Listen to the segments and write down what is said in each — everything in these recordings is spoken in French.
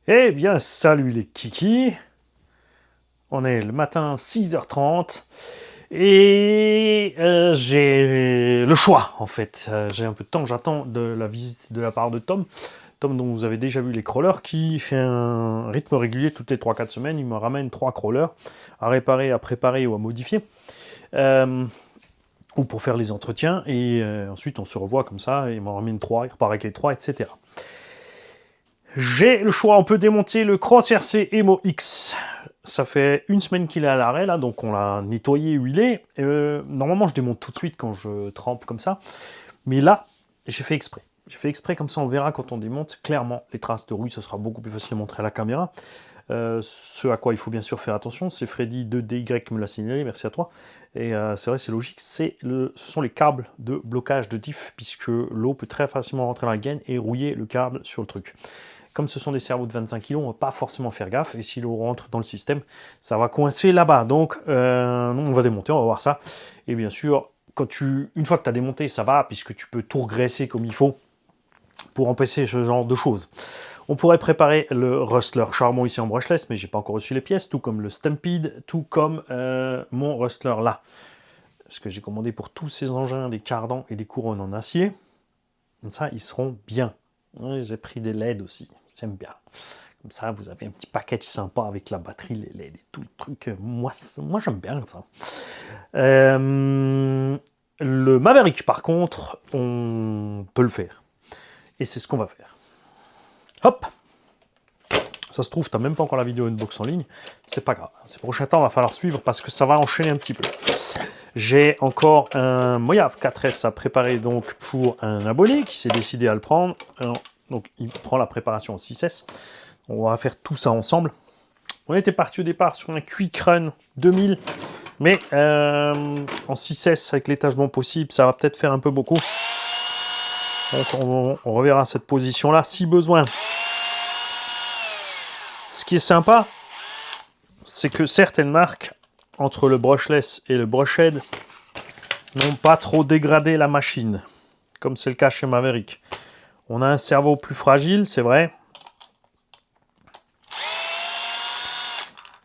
Eh bien, salut les kikis. On est le matin 6h30 et j'ai le choix en fait. J'ai un peu de temps, j'attends de la visite de la part de Tom. Tom dont vous avez déjà vu les crawlers, qui fait un rythme régulier toutes les 3-4 semaines. Il me ramène 3 crawlers à réparer, à préparer ou à modifier. Ou pour faire les entretiens. Et ensuite on se revoit comme ça. Il m'en ramène 3, il repart avec les 3, etc. J'ai le choix, on peut démonter le Cross RC Emo X. Ça fait une semaine qu'il est à l'arrêt, là, donc on l'a nettoyé, huilé. Normalement, je démonte tout de suite quand je trempe comme ça. Mais là, j'ai fait exprès. J'ai fait exprès, comme ça on verra quand on démonte. Clairement, les traces de rouille, ce sera beaucoup plus facile à montrer à la caméra. Ce à quoi il faut bien sûr faire attention, c'est Freddy 2DY qui me l'a signalé, merci à toi. Et c'est vrai, c'est logique, ce sont les câbles de blocage de diff, puisque l'eau peut très facilement rentrer dans la gaine et rouiller le câble sur le truc. Comme ce sont des cerveaux de 25 kg, on ne va pas forcément faire gaffe. Et si l'eau rentre dans le système, ça va coincer là-bas. Donc, on va démonter, on va voir ça. Et bien sûr, une fois que tu as démonté, ça va, puisque tu peux tout regraisser comme il faut pour empêcher ce genre de choses. On pourrait préparer le Rustler Charbon ici en brushless, mais j'ai pas encore reçu les pièces, tout comme le Stampede, tout comme mon Rustler là. Parce que j'ai commandé pour tous ces engins des cardans et des couronnes en acier. Comme ça, ils seront bien. J'ai pris des LED aussi. J'aime bien. Comme ça, vous avez un petit package sympa avec la batterie, les LED et tout le truc. Moi j'aime bien ça. Le Maverick, par contre, on peut le faire. Et c'est ce qu'on va faire. Hop. Ça se trouve, tu n'as même pas encore la vidéo Unbox en ligne. C'est pas grave. Ces prochains temps, il va falloir suivre parce que ça va enchaîner un petit peu. J'ai encore un Moyave 4S à préparer donc pour un abonné qui s'est décidé à le prendre. Alors, donc il prend la préparation en 6S. On va faire tout ça ensemble. On était parti au départ sur un Quick Run 2000, mais en 6S avec l'étagement possible, ça va peut-être faire un peu beaucoup. Donc on reverra cette position-là si besoin. Ce qui est sympa, c'est que certaines marques, entre le brushless et le brushhead, n'ont pas trop dégradé la machine, comme c'est le cas chez Maverick. On a un cerveau plus fragile, c'est vrai.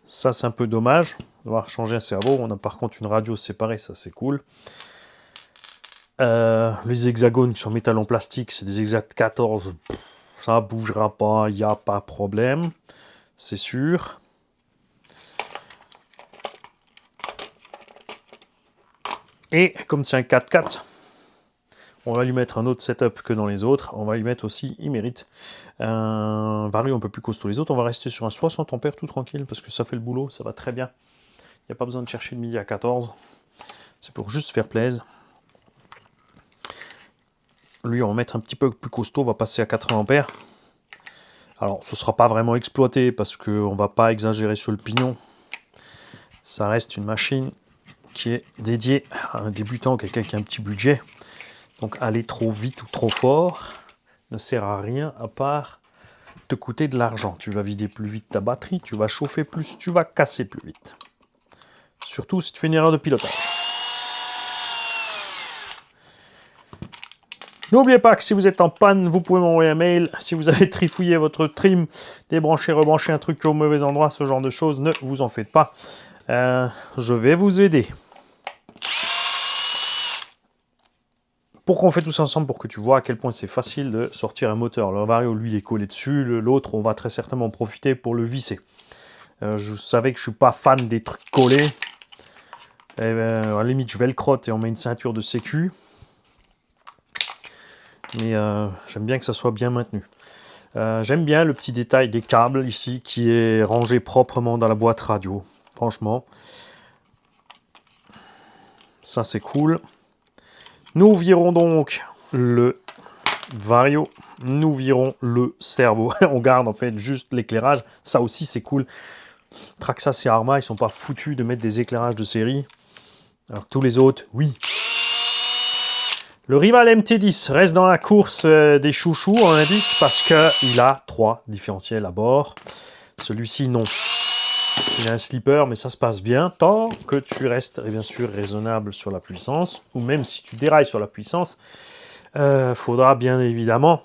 Ça, c'est un peu dommage. On va devoir changer un cerveau. On a par contre une radio séparée, ça c'est cool. Les hexagones sur métal en plastique, c'est des Exact 14. Ça ne bougera pas, il n'y a pas de problème. C'est sûr. Et comme c'est un 4x4, on va lui mettre un autre setup que dans les autres. On va lui mettre aussi, il mérite, un vario un peu plus costaud. Les autres, on va rester sur un 60 ampères tout tranquille parce que ça fait le boulot, ça va très bien. Il n'y a pas besoin de chercher de midi à 14. C'est pour juste faire plaisir. Lui, on va mettre un petit peu plus costaud, on va passer à 80 ampères. Alors, ce ne sera pas vraiment exploité parce qu'on ne va pas exagérer sur le pignon. Ça reste une machine qui est dédiée à un débutant, quelqu'un qui a un petit budget. Donc, aller trop vite ou trop fort ne sert à rien à part te coûter de l'argent. Tu vas vider plus vite ta batterie, tu vas chauffer plus, tu vas casser plus vite. Surtout si tu fais une erreur de pilotage. N'oubliez pas que si vous êtes en panne, vous pouvez m'envoyer un mail. Si vous avez trifouillé votre trim, débranché, rebranché un truc au mauvais endroit, ce genre de choses, ne vous en faites pas. Je vais vous aider. Pourquoi on fait tout ça ensemble? Pour que tu vois à quel point c'est facile de sortir un moteur. Le vario, lui, il est collé dessus. L'autre, on va très certainement en profiter pour le visser. Je savais que je ne suis pas fan des trucs collés. Et à la limite, je vais le crotte et on met une ceinture de sécu. Mais j'aime bien que ça soit bien maintenu. J'aime bien le petit détail des câbles ici qui est rangé proprement dans la boîte radio. Franchement, ça c'est cool. Nous virons donc le vario. Nous virons le cerveau. On garde en fait juste l'éclairage. Ça aussi c'est cool. Traxxas et Arrma, ils sont pas foutus de mettre des éclairages de série. Alors que tous les autres, oui. Le Rival MT10 reste dans la course des chouchous en indice parce qu'il a 3 différentiels à bord. Celui-ci, non. Il a un slipper, mais ça se passe bien tant que tu restes bien sûr raisonnable sur la puissance. Ou même si tu dérailles sur la puissance, faudra bien évidemment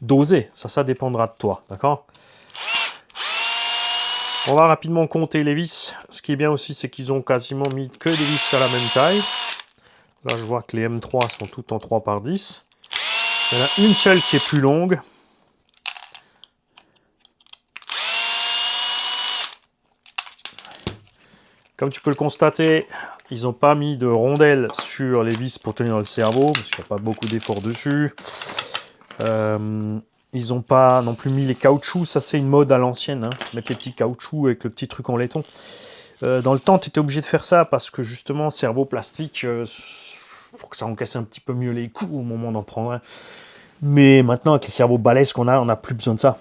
doser. Ça dépendra de toi, d'accord? On va rapidement compter les vis. Ce qui est bien aussi, c'est qu'ils ont quasiment mis que des vis à la même taille. Là, je vois que les M3 sont toutes en 3x10. Il y en a une seule qui est plus longue. Comme tu peux le constater, ils n'ont pas mis de rondelles sur les vis pour tenir le cerveau, parce qu'il n'y a pas beaucoup d'efforts dessus. Ils n'ont pas non plus mis les caoutchoucs, ça c'est une mode à l'ancienne, hein, mettre les petits caoutchoucs avec le petit truc en laiton. Dans le temps, tu étais obligé de faire ça parce que justement, cerveau plastique, faut que ça encaisse un petit peu mieux les coups au moment d'en prendre un. Mais maintenant, avec les cerveaux balèzes qu'on a, on n'a plus besoin de ça.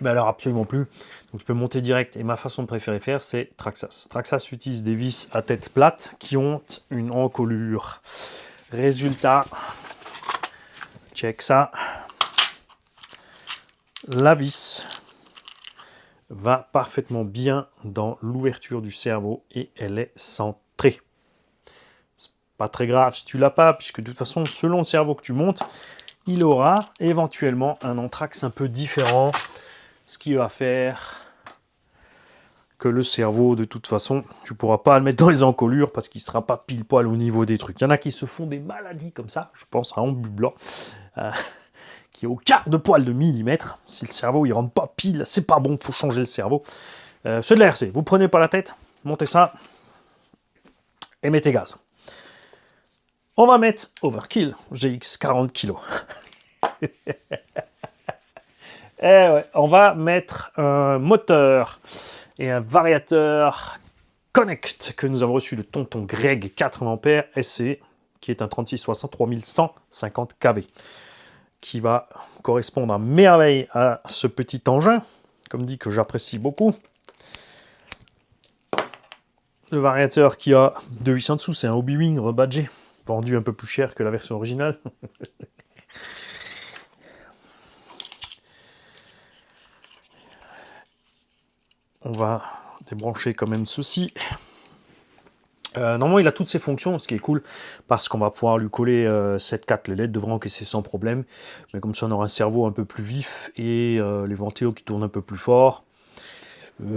Mais alors, absolument plus. Donc, tu peux monter direct. Et ma façon de préférer faire, c'est Traxxas. Traxxas utilise des vis à tête plate qui ont une encolure. Résultat, check ça. La vis va parfaitement bien dans l'ouverture du cerveau et elle est centrée. C'est pas très grave si tu l'as pas, puisque de toute façon, selon le cerveau que tu montes, il aura éventuellement un anthrax un peu différent, ce qui va faire que le cerveau, de toute façon, tu pourras pas le mettre dans les encolures parce qu'il sera pas pile poil au niveau des trucs. Il y en a qui se font des maladies comme ça, je pense à Ambu Blanc, qui est au quart de poil de millimètre. Si le cerveau il rentre pas pile, c'est pas bon, faut changer le cerveau. C'est de l'ARC, vous prenez pas la tête, montez ça et mettez gaz. On va mettre Overkill GX 40 kg. Et ouais, on va mettre un moteur et un variateur Connect que nous avons reçu de Tonton Greg 80 ampères SC, qui est un 3660 3150 kV, qui va correspondre à merveille à ce petit engin, comme dit, que j'apprécie beaucoup. Le variateur qui a 2 vis en dessous, c'est un Hobby-Wing rebadgé, vendu un peu plus cher que la version originale. On va débrancher quand même ceci. Normalement, il a toutes ses fonctions, ce qui est cool, parce qu'on va pouvoir lui coller 7-4, les LED devront encaisser sans problème, mais comme ça on aura un cerveau un peu plus vif et les ventilos qui tournent un peu plus fort.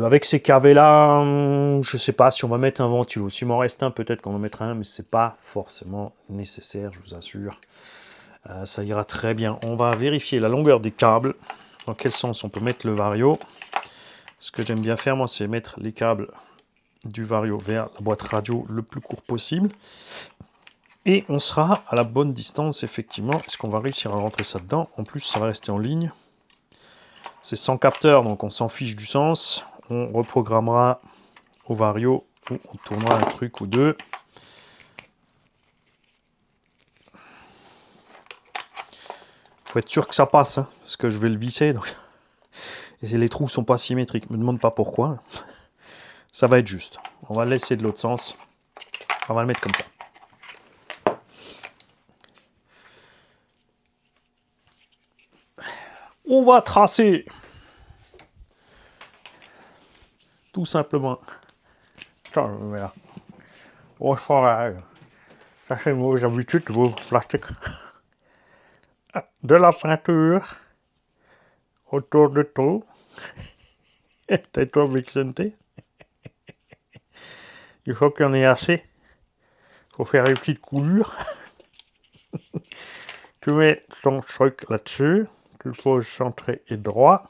Avec ces KV là, je sais pas si on va mettre un ventilo. S'il m'en reste un, peut-être qu'on en mettra un, mais c'est pas forcément nécessaire, je vous assure. Ça ira très bien. On va vérifier la longueur des câbles, dans quel sens on peut mettre le vario. Ce que j'aime bien faire, moi, c'est mettre les câbles du vario vers la boîte radio le plus court possible. Et on sera à la bonne distance, effectivement. Est-ce qu'on va réussir à rentrer ça dedans? En plus, ça va rester en ligne. C'est sans capteur, donc on s'en fiche du sens. On reprogrammera au vario, ou on tournera un truc ou deux. Faut être sûr que ça passe, hein, parce que je vais le visser. Donc... Et les trous sont pas symétriques. Me demande pas pourquoi. Ça va être juste. On va le laisser de l'autre sens. On va le mettre comme ça. On va tracer tout simplement. Voilà. Au forage. Ça c'est vos habitudes, vos plastiques. De la peinture autour de tout. Tais-toi, Vicente. Il faut qu'il y en ait assez. Il faut faire une petite coulure. Tu mets ton truc là-dessus. Tu le poses centré et droit.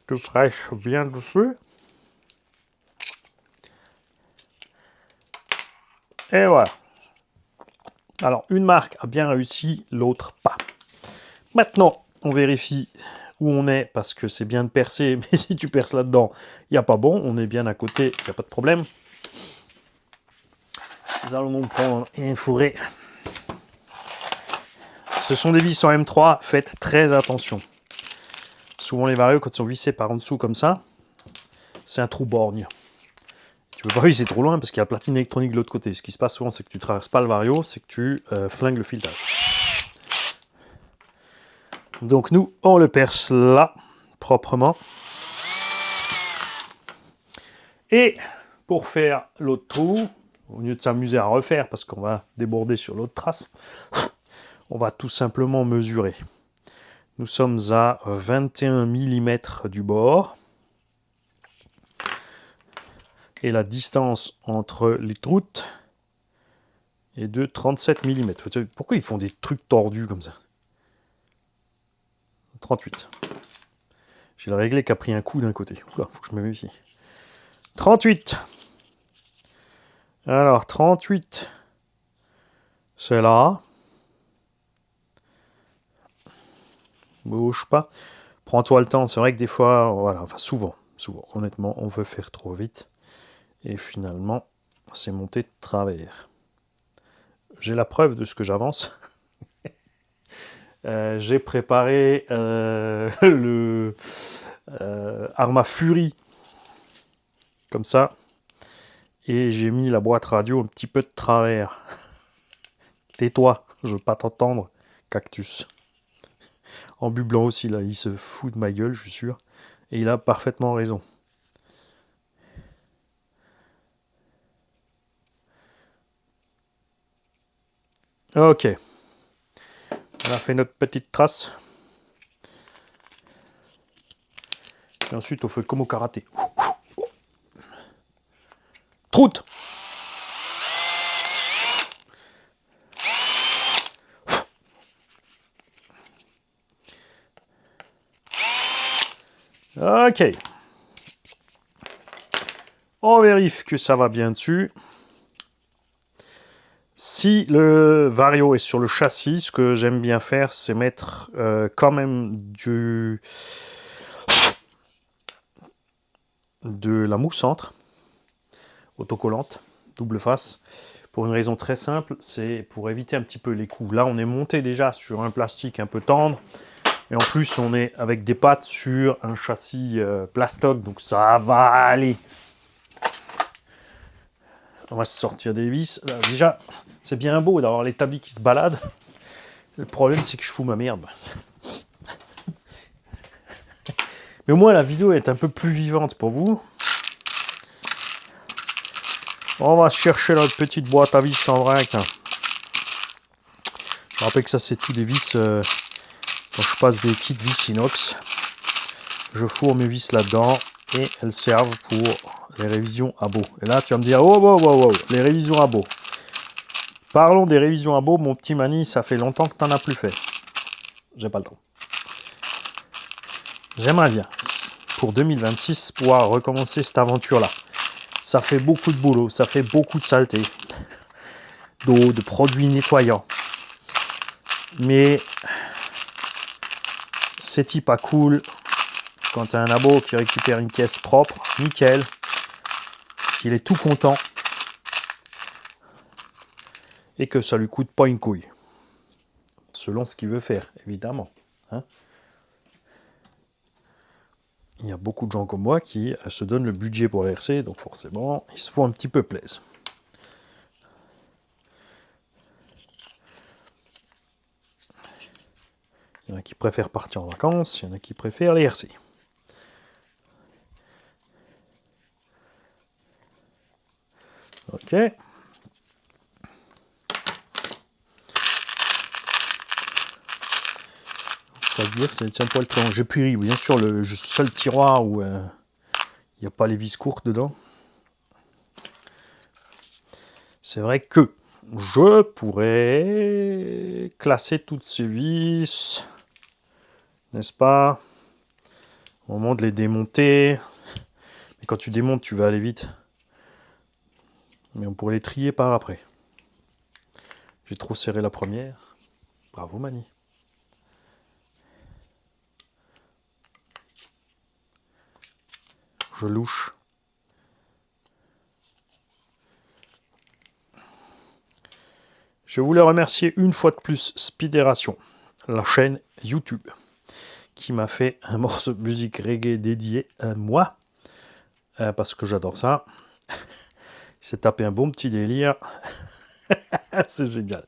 Tu presses bien dessus. Et voilà. Alors, une marque a bien réussi, l'autre pas. Maintenant, on vérifie où on est, parce que c'est bien de percer, mais si tu perces là-dedans, il n'y a pas bon. On est bien à côté, il n'y a pas de problème. Nous allons donc prendre un fourré. Ce sont des vis en M3, faites très attention. Souvent les varios, quand ils sont vissés par en dessous comme ça, c'est un trou borgne. Tu peux pas visser trop loin parce qu'il y a la platine électronique de l'autre côté. Ce qui se passe souvent, c'est que tu traverses pas le vario, c'est que tu flingues le filetage. Donc nous, on le perce là, proprement. Et pour faire l'autre trou, au lieu de s'amuser à refaire parce qu'on va déborder sur l'autre trace, on va tout simplement mesurer. Nous sommes à 21 mm du bord. Et la distance entre les troutes est de 37 mm. Pourquoi ils font des trucs tordus comme ça? 38. J'ai le réglé qui a pris un coup d'un côté. Oula, faut que je me méfie. 38. Alors, 38. C'est là. Bouge pas. Prends-toi le temps. C'est vrai que des fois, voilà, enfin souvent, honnêtement, on veut faire trop vite. Et finalement, c'est monté de travers. J'ai la preuve de ce que j'avance. J'ai préparé le Arma Fury comme ça. Et j'ai mis la boîte radio un petit peu de travers. Tais-toi, je veux pas t'entendre, cactus. En bublant aussi, là, il se fout de ma gueule, je suis sûr. Et il a parfaitement raison. Ok. On a fait notre petite trace. Et ensuite, on fait comme au karaté. Troute! Ok. On vérifie que ça va bien dessus. Si le Vario est sur le châssis, ce que j'aime bien faire, c'est mettre quand même de la mousse centre, autocollante, double face, pour une raison très simple, c'est pour éviter un petit peu les coups. Là, on est monté déjà sur un plastique un peu tendre, et en plus, on est avec des pattes sur un châssis plastoc, donc ça va aller. On va se sortir des vis. Là, déjà, c'est bien beau d'avoir l'établi qui se balade. Le problème, c'est que je fous ma merde. Mais au moins, la vidéo est un peu plus vivante pour vous. On va chercher notre petite boîte à vis en vrac. Je rappelle que ça, c'est tout des vis. Quand je passe des kits vis inox, je fourre mes vis là-dedans et elles servent pour les révisions à beau. Et là, tu vas me dire, oh, les révisions à beau. Parlons des révisions à beau, mon petit Mani, ça fait longtemps que tu n'en as plus fait. J'ai pas le temps. J'aimerais bien, pour 2026, pouvoir recommencer cette aventure-là. Ça fait beaucoup de boulot, ça fait beaucoup de saleté, d'eau, de produits nettoyants. Mais c'est pas cool quand tu as un abo qui récupère une caisse propre, nickel, qu'il est tout content et que ça lui coûte pas une couille. Selon ce qu'il veut faire, évidemment. Hein. Il y a beaucoup de gens comme moi qui se donnent le budget pour l'RC, donc forcément, ils se font un petit peu plaisir. Il y en a qui préfèrent partir en vacances, il y en a qui préfèrent les RC. Ok. C'est-à-dire, c'est un poil très... J'ai pris, bien sûr, le seul tiroir où il n'y a pas les vis courtes dedans. C'est vrai que je pourrais classer toutes ces vis, n'est-ce pas? Au moment de les démonter. Mais quand tu démontes, tu vas aller vite. Mais on pourrait les trier par après. J'ai trop serré la première. Bravo, Mani. Je louche. Je voulais remercier une fois de plus Speedération, la chaîne YouTube, qui m'a fait un morceau de musique reggae dédié à moi, parce que j'adore ça. Il s'est tapé un bon petit délire. C'est génial.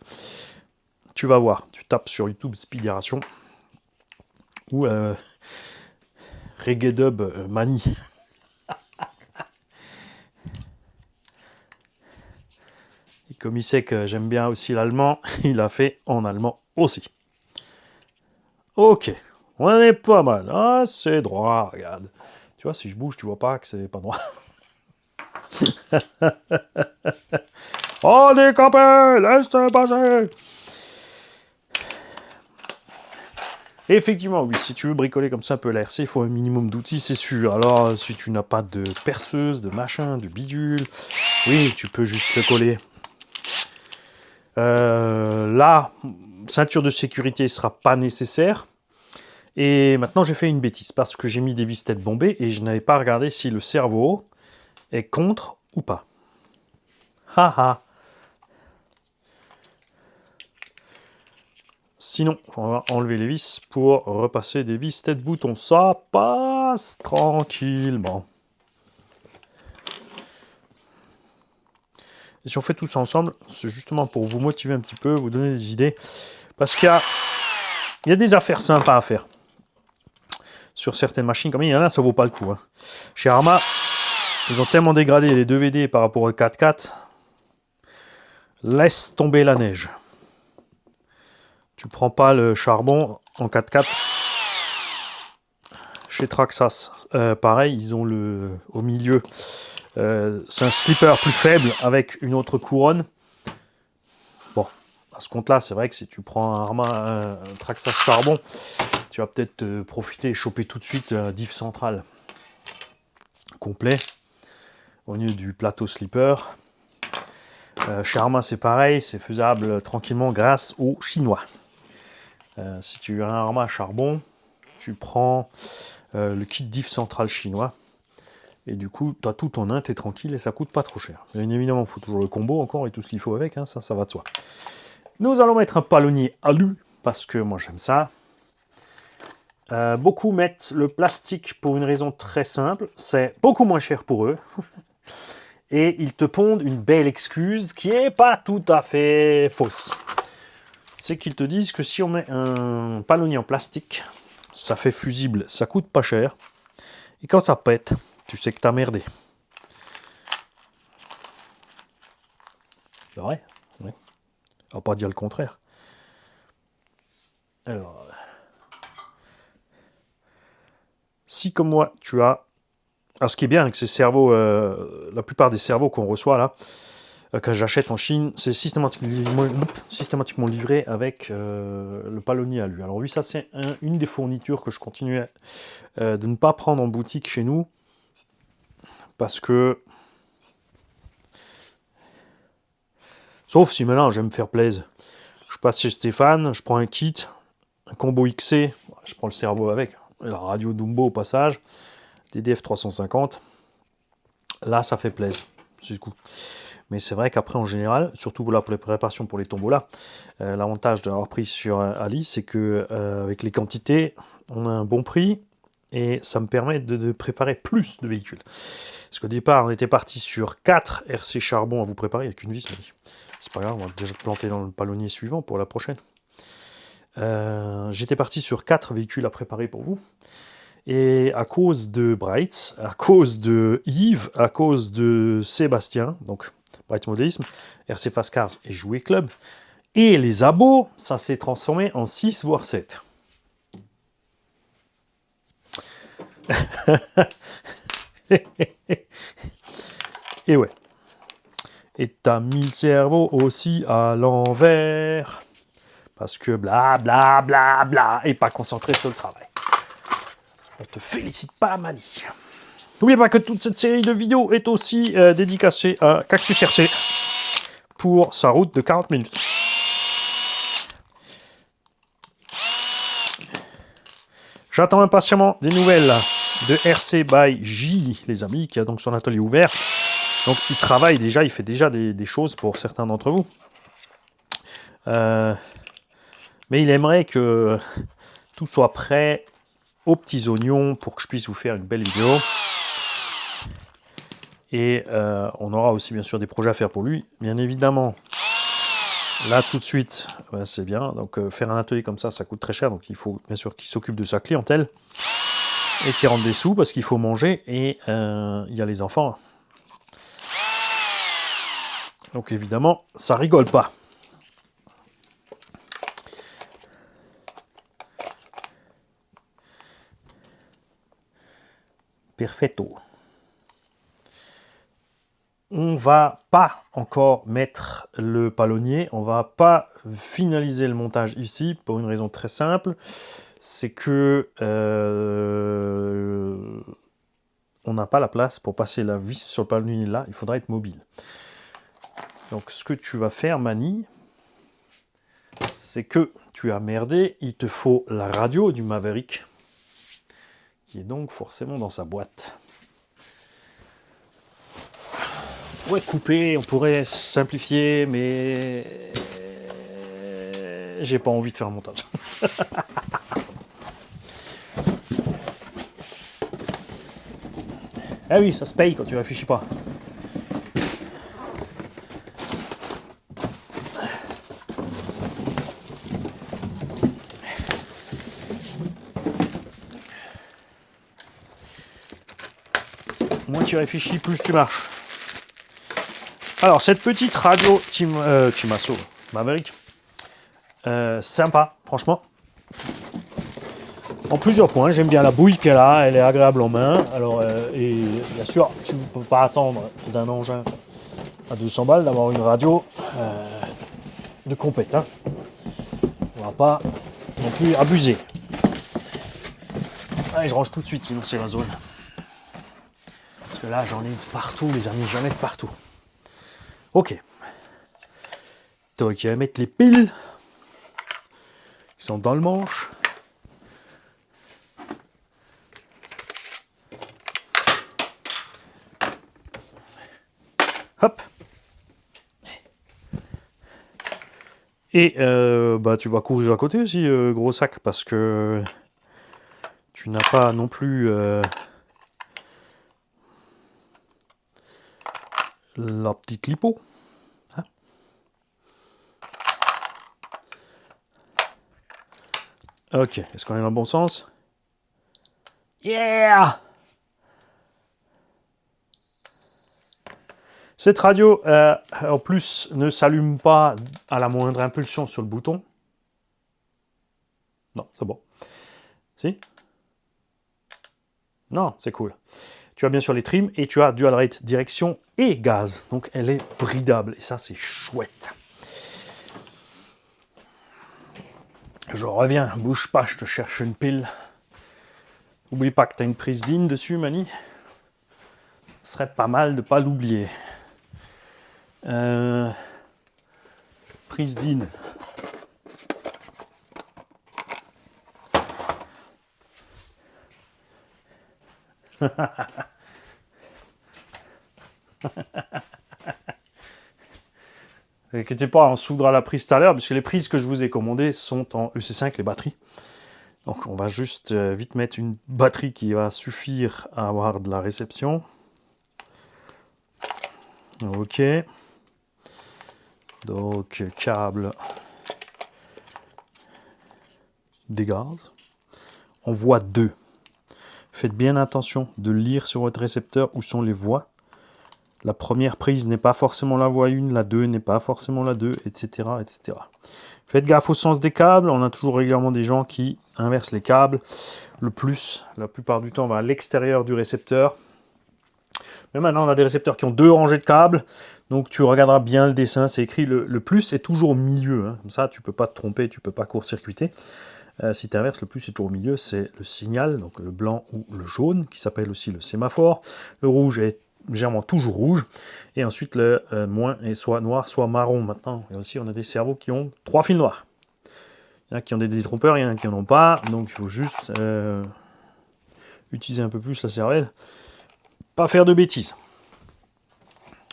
Tu vas voir, tu tapes sur YouTube Speedération ou Reggae Dub Mani. Et comme il sait que j'aime bien aussi l'allemand, il a fait en allemand aussi. Ok, On est pas mal. Ah, c'est droit, regarde. Tu vois, si je bouge, tu vois pas que c'est pas droit. Oh, décampé, laisse passer. Et effectivement, oui, si tu veux bricoler comme ça un peu la RC, il faut un minimum d'outils, c'est sûr. Alors, si tu n'as pas de perceuse, de machin, de bidule, oui, tu peux juste le coller. La ceinture de sécurité ne sera pas nécessaire. Et maintenant, j'ai fait une bêtise parce que j'ai mis des vis-têtes bombées et je n'avais pas regardé si le cerveau est contre ou pas. Haha. Sinon, on va enlever les vis pour repasser des vis tête bouton. Ça passe tranquillement. Et si on fait tout ça ensemble, c'est justement pour vous motiver un petit peu, vous donner des idées. Parce qu'il y a des affaires sympas à faire. Sur certaines machines, comme il y en a, ça vaut pas le coup. Hein. Chez Arma, ils ont tellement dégradé les 2VD par rapport au 4x4. Laisse tomber la neige. Tu prends pas le charbon en 4x4. Chez Traxxas, pareil, ils ont au milieu. C'est un slipper plus faible avec une autre couronne. Bon, à ce compte-là, c'est vrai que si tu prends un Traxxas charbon, tu vas peut-être profiter et choper tout de suite un diff central complet au lieu du plateau slipper. Chez Arma, c'est pareil, c'est faisable tranquillement grâce aux Chinois. Si tu as un Arma charbon, tu prends le kit diff central chinois. Et du coup, tu as tout en un, tu es tranquille et ça coûte pas trop cher. Bien évidemment, il faut toujours le combo encore et tout ce qu'il faut avec, hein, ça va de soi. Nous allons mettre un palonnier alu, parce que moi j'aime ça. Beaucoup mettent le plastique pour une raison très simple, c'est beaucoup moins cher pour eux. Et ils te pondent une belle excuse qui n'est pas tout à fait fausse. C'est qu'ils te disent que si on met un palonnier en plastique, ça fait fusible, ça coûte pas cher. Et quand ça pète, tu sais que t'as merdé. C'est vrai, oui. On va pas dire le contraire. Alors, si comme moi, tu as... Alors, ce qui est bien avec ces cerveaux, la plupart des cerveaux qu'on reçoit là, que j'achète en Chine, c'est systématiquement livré avec le palonnier alu. Alors oui, ça c'est une des fournitures que je continue de ne pas prendre en boutique chez nous, parce que... Sauf si maintenant j'aime me faire plaisir. Je passe chez Stéphane, je prends un kit, un combo XC, je prends le cerveau avec, la radio Dumbo au passage, DDF 350. Là, ça fait plaisir, c'est le coup. Mais c'est vrai qu'après, en général, surtout pour la préparation pour les tombolas, l'avantage d'avoir pris sur Ali, c'est que avec les quantités, on a un bon prix et ça me permet de préparer plus de véhicules. Parce qu'au départ, on était parti sur 4 RC charbon à vous préparer avec une vis. C'est pas grave, on va déjà planter dans le palonnier suivant pour la prochaine. J'étais parti sur 4 véhicules à préparer pour vous. Et à cause de Bright, à cause de Yves, à cause de Sébastien, donc Bright Modélisme, RC Fast Cars et Jouet Club, et les abos, ça s'est transformé en 6 voire 7. Et ouais. Et t'as mis le cerveau aussi à l'envers. Parce que bla bla bla bla, et pas concentré sur le travail. On te félicite pas, Mani. N'oubliez pas que toute cette série de vidéos est aussi dédicacée à Cactus RC pour sa route de 40 minutes. J'attends impatiemment des nouvelles de RC by J, les amis, qui a donc son atelier ouvert. Donc il travaille déjà, il fait déjà des choses pour certains d'entre vous. Mais il aimerait que tout soit prêt aux petits oignons pour que je puisse vous faire une belle vidéo. Et on aura aussi bien sûr des projets à faire pour lui. Bien évidemment, là tout de suite, ouais, c'est bien. Donc faire un atelier comme ça, ça coûte très cher. Donc il faut bien sûr qu'il s'occupe de sa clientèle et qu'il rentre des sous parce qu'il faut manger. Et il y a les enfants. Donc évidemment, ça rigole pas. Perfetto. On va pas encore mettre le palonnier, on va pas finaliser le montage ici pour une raison très simple, c'est que on n'a pas la place pour passer la vis sur le palonnier là, il faudra être mobile. Donc ce que tu vas faire, Mani, c'est que tu as merdé, il te faut la radio du Maverick, qui est donc forcément dans sa boîte. On pourrait couper, on pourrait simplifier, mais j'ai pas envie de faire un montage. Ah oui, ça se paye quand tu réfléchis pas. Moins tu réfléchis, plus tu marches. Alors, cette petite radio Chimaso Maverick, sympa, franchement. En plusieurs points, j'aime bien la bouille qu'elle a, elle est agréable en main. Alors, et bien sûr, tu ne peux pas attendre d'un engin à 200 balles d'avoir une radio de compète. Hein. On va pas non plus abuser. Allez, je range tout de suite, sinon c'est la zone. Parce que là, j'en ai de partout, les amis, j'en ai de partout. Ok. Donc, il va mettre les piles qui sont dans le manche. Hop. Et tu vas courir à côté aussi, gros sac, parce que tu n'as pas non plus la petite lipo. Hein, ok, est-ce qu'on est dans le bon sens? Yeah! Cette radio, en plus, ne s'allume pas à la moindre impulsion sur le bouton. Non, c'est bon. Si? Non, c'est cool. Tu as bien sûr les trims et tu as dual rate direction et gaz. Donc elle est bridable et ça c'est chouette. Je reviens, bouge pas, je te cherche une pile. N'oublie pas que tu as une prise DIN dessus, Mani. Ce serait pas mal de pas l'oublier. Prise DIN. N'inquiétez pas, on soudra la prise tout à l'heure, puisque les prises que je vous ai commandées sont en EC5, les batteries. Donc on va juste vite mettre une batterie qui va suffire à avoir de la réception. Ok. Donc câble des gaz. On voit 2. Faites bien attention de lire sur votre récepteur où sont les voies. La première prise n'est pas forcément la voie 1, la 2 n'est pas forcément la 2, etc., etc. Faites gaffe au sens des câbles. On a toujours régulièrement des gens qui inversent les câbles. Le plus, la plupart du temps, va à l'extérieur du récepteur. Mais maintenant, on a des récepteurs qui ont 2 rangées de câbles. Donc, tu regarderas bien le dessin. C'est écrit le plus est toujours au milieu. Hein. Comme ça, tu ne peux pas te tromper, tu ne peux pas court-circuiter. Si tu inverses, le plus est toujours au milieu. C'est le signal, donc le blanc ou le jaune, qui s'appelle aussi le sémaphore. Le rouge est légèrement toujours rouge. Et ensuite, le moins est soit noir, soit marron. Maintenant, et aussi, on a des cerveaux qui ont 3 fils noirs. Il y en a qui ont des détrompeurs, il y en a qui n'en ont pas. Donc, il faut juste utiliser un peu plus la cervelle. Pas faire de bêtises.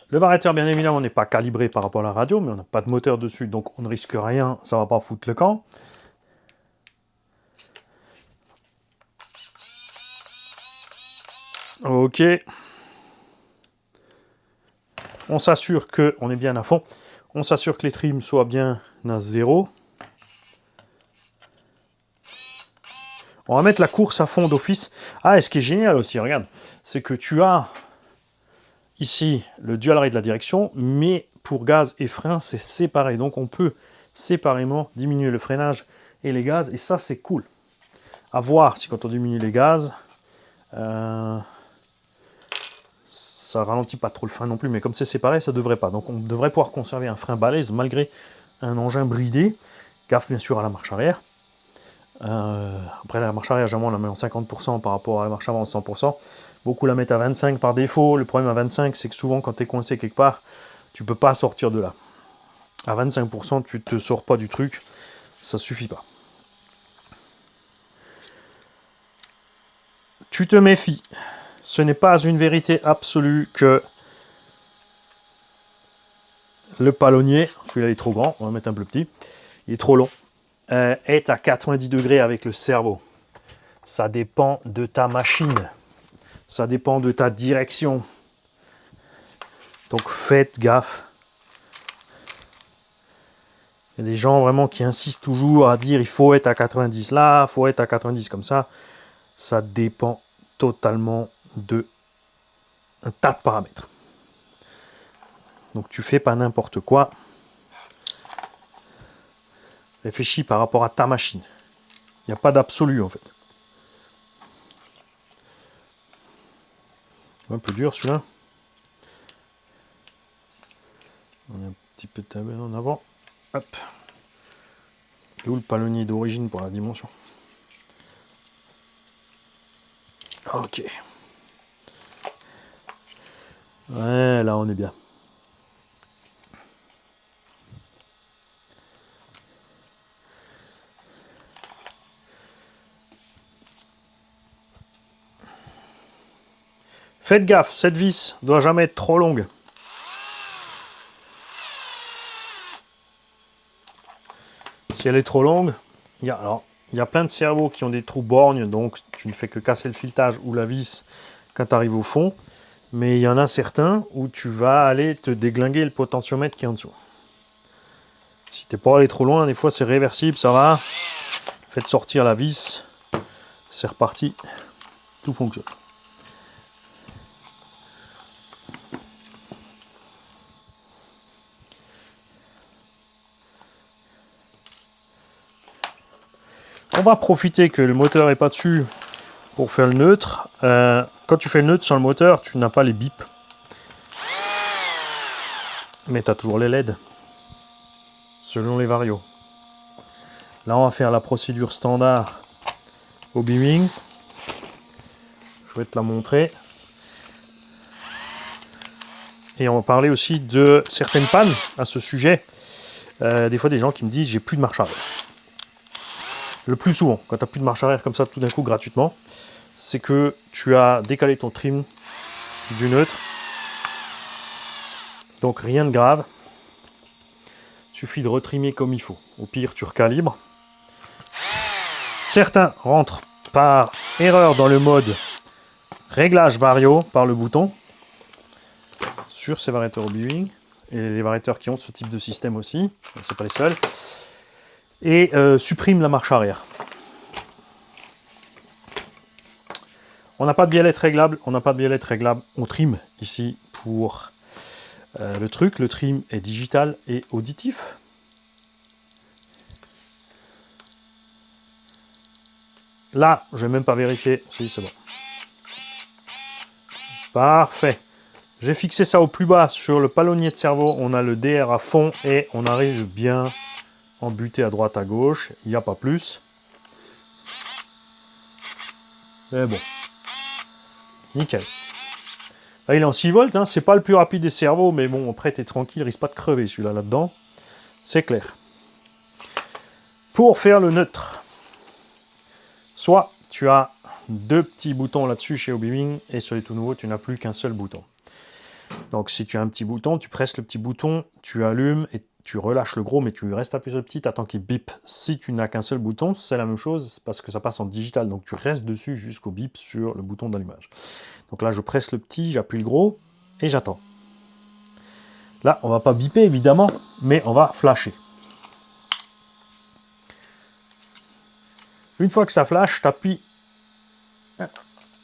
Le variateur, bien évidemment, n'est pas calibré par rapport à la radio, mais on n'a pas de moteur dessus, donc on ne risque rien. Ça ne va pas foutre le camp. Ok. On s'assure qu'on est bien à fond. On s'assure que les trims soient bien à 0. On va mettre la course à fond d'office. Ah, et ce qui est génial aussi, regarde, c'est que tu as ici le dual rate de la direction, mais pour gaz et frein, c'est séparé. Donc on peut séparément diminuer le freinage et les gaz, et ça c'est cool. À voir si quand on diminue les gaz, ça ralentit pas trop le frein non plus, mais comme c'est séparé, ça devrait pas. Donc on devrait pouvoir conserver un frein balèze malgré un engin bridé. Gaffe bien sûr à la marche arrière. Après la marche arrière, généralement on la met en 50% par rapport à la marche avant en 100%. Beaucoup la mettent à 25 par défaut. Le problème à 25, c'est que souvent quand tu es coincé quelque part, tu peux pas sortir de là. À 25%, tu te sors pas du truc, ça suffit pas. Tu te méfies. Ce n'est pas une vérité absolue que le palonnier, celui-là il est trop grand, on va mettre un plus petit, il est trop long, est à 90 degrés avec le cerveau. Ça dépend de ta machine. Ça dépend de ta direction. Donc faites gaffe. Il y a des gens vraiment qui insistent toujours à dire il faut être à 90 là, il faut être à 90 comme ça. Ça dépend totalement de un tas de paramètres. Donc tu fais pas n'importe quoi. Réfléchis par rapport à ta machine. Il n'y a pas d'absolu en fait. Un peu dur celui-là. On a un petit peu de tabelle en avant. Hop. D'où le palonnier d'origine pour la dimension. Ok. Ouais, là on est bien. Faites gaffe, cette vis doit jamais être trop longue. Si elle est trop longue, il y a plein de cerveaux qui ont des trous borgnes, donc tu ne fais que casser le filetage ou la vis quand tu arrives au fond. Mais il y en a certains où tu vas aller te déglinguer le potentiomètre qui est en dessous. Si tu n'es pas allé trop loin, des fois c'est réversible, ça va. Faites sortir la vis, c'est reparti, tout fonctionne. On va profiter que le moteur n'est pas dessus pour faire le neutre. Quand tu fais le neutre sur le moteur, tu n'as pas les bips. Mais tu as toujours les LED, selon les varios. Là, on va faire la procédure standard au beaming. Je vais te la montrer. Et on va parler aussi de certaines pannes à ce sujet. Des fois, des gens qui me disent « j'ai plus de marche arrière ». Le plus souvent, quand tu n'as plus de marche arrière comme ça tout d'un coup gratuitement, c'est que tu as décalé ton trim du neutre. Donc rien de grave. Il suffit de retrimer comme il faut. Au pire, tu recalibres. Certains rentrent par erreur dans le mode réglage vario par le bouton sur ces variateurs au beaming et les variateurs qui ont ce type de système aussi, c'est pas les seuls, et supprime la marche arrière. On n'a pas de biellette réglable, on trim ici pour le truc. Le trim est digital et auditif. Là, je vais même pas vérifier. Si, c'est bon. Parfait. J'ai fixé ça au plus bas sur le palonnier de cerveau. On a le DR à fond et on arrive bien en butée à droite à gauche. Il n'y a pas plus. Mais bon. Nickel. Là, il est en 6 volts. Hein. C'est pas le plus rapide des cerveaux. Mais bon, après, t'es tranquille. Il risque pas de crever celui-là là-dedans. C'est clair. Pour faire le neutre, soit tu as deux petits boutons là-dessus chez Obeaming et sur les tout nouveaux, tu n'as plus qu'un seul bouton. Donc si tu as un petit bouton, tu presses le petit bouton, tu allumes et tu relâches le gros, mais tu restes appuyé sur le petit, tu attends qu'il bip. Si tu n'as qu'un seul bouton, c'est la même chose parce que ça passe en digital, donc tu restes dessus jusqu'au bip sur le bouton d'allumage. Donc là, je presse le petit, j'appuie le gros et j'attends. Là, on va pas biper évidemment, mais on va flasher. Une fois que ça flash, tu appuies.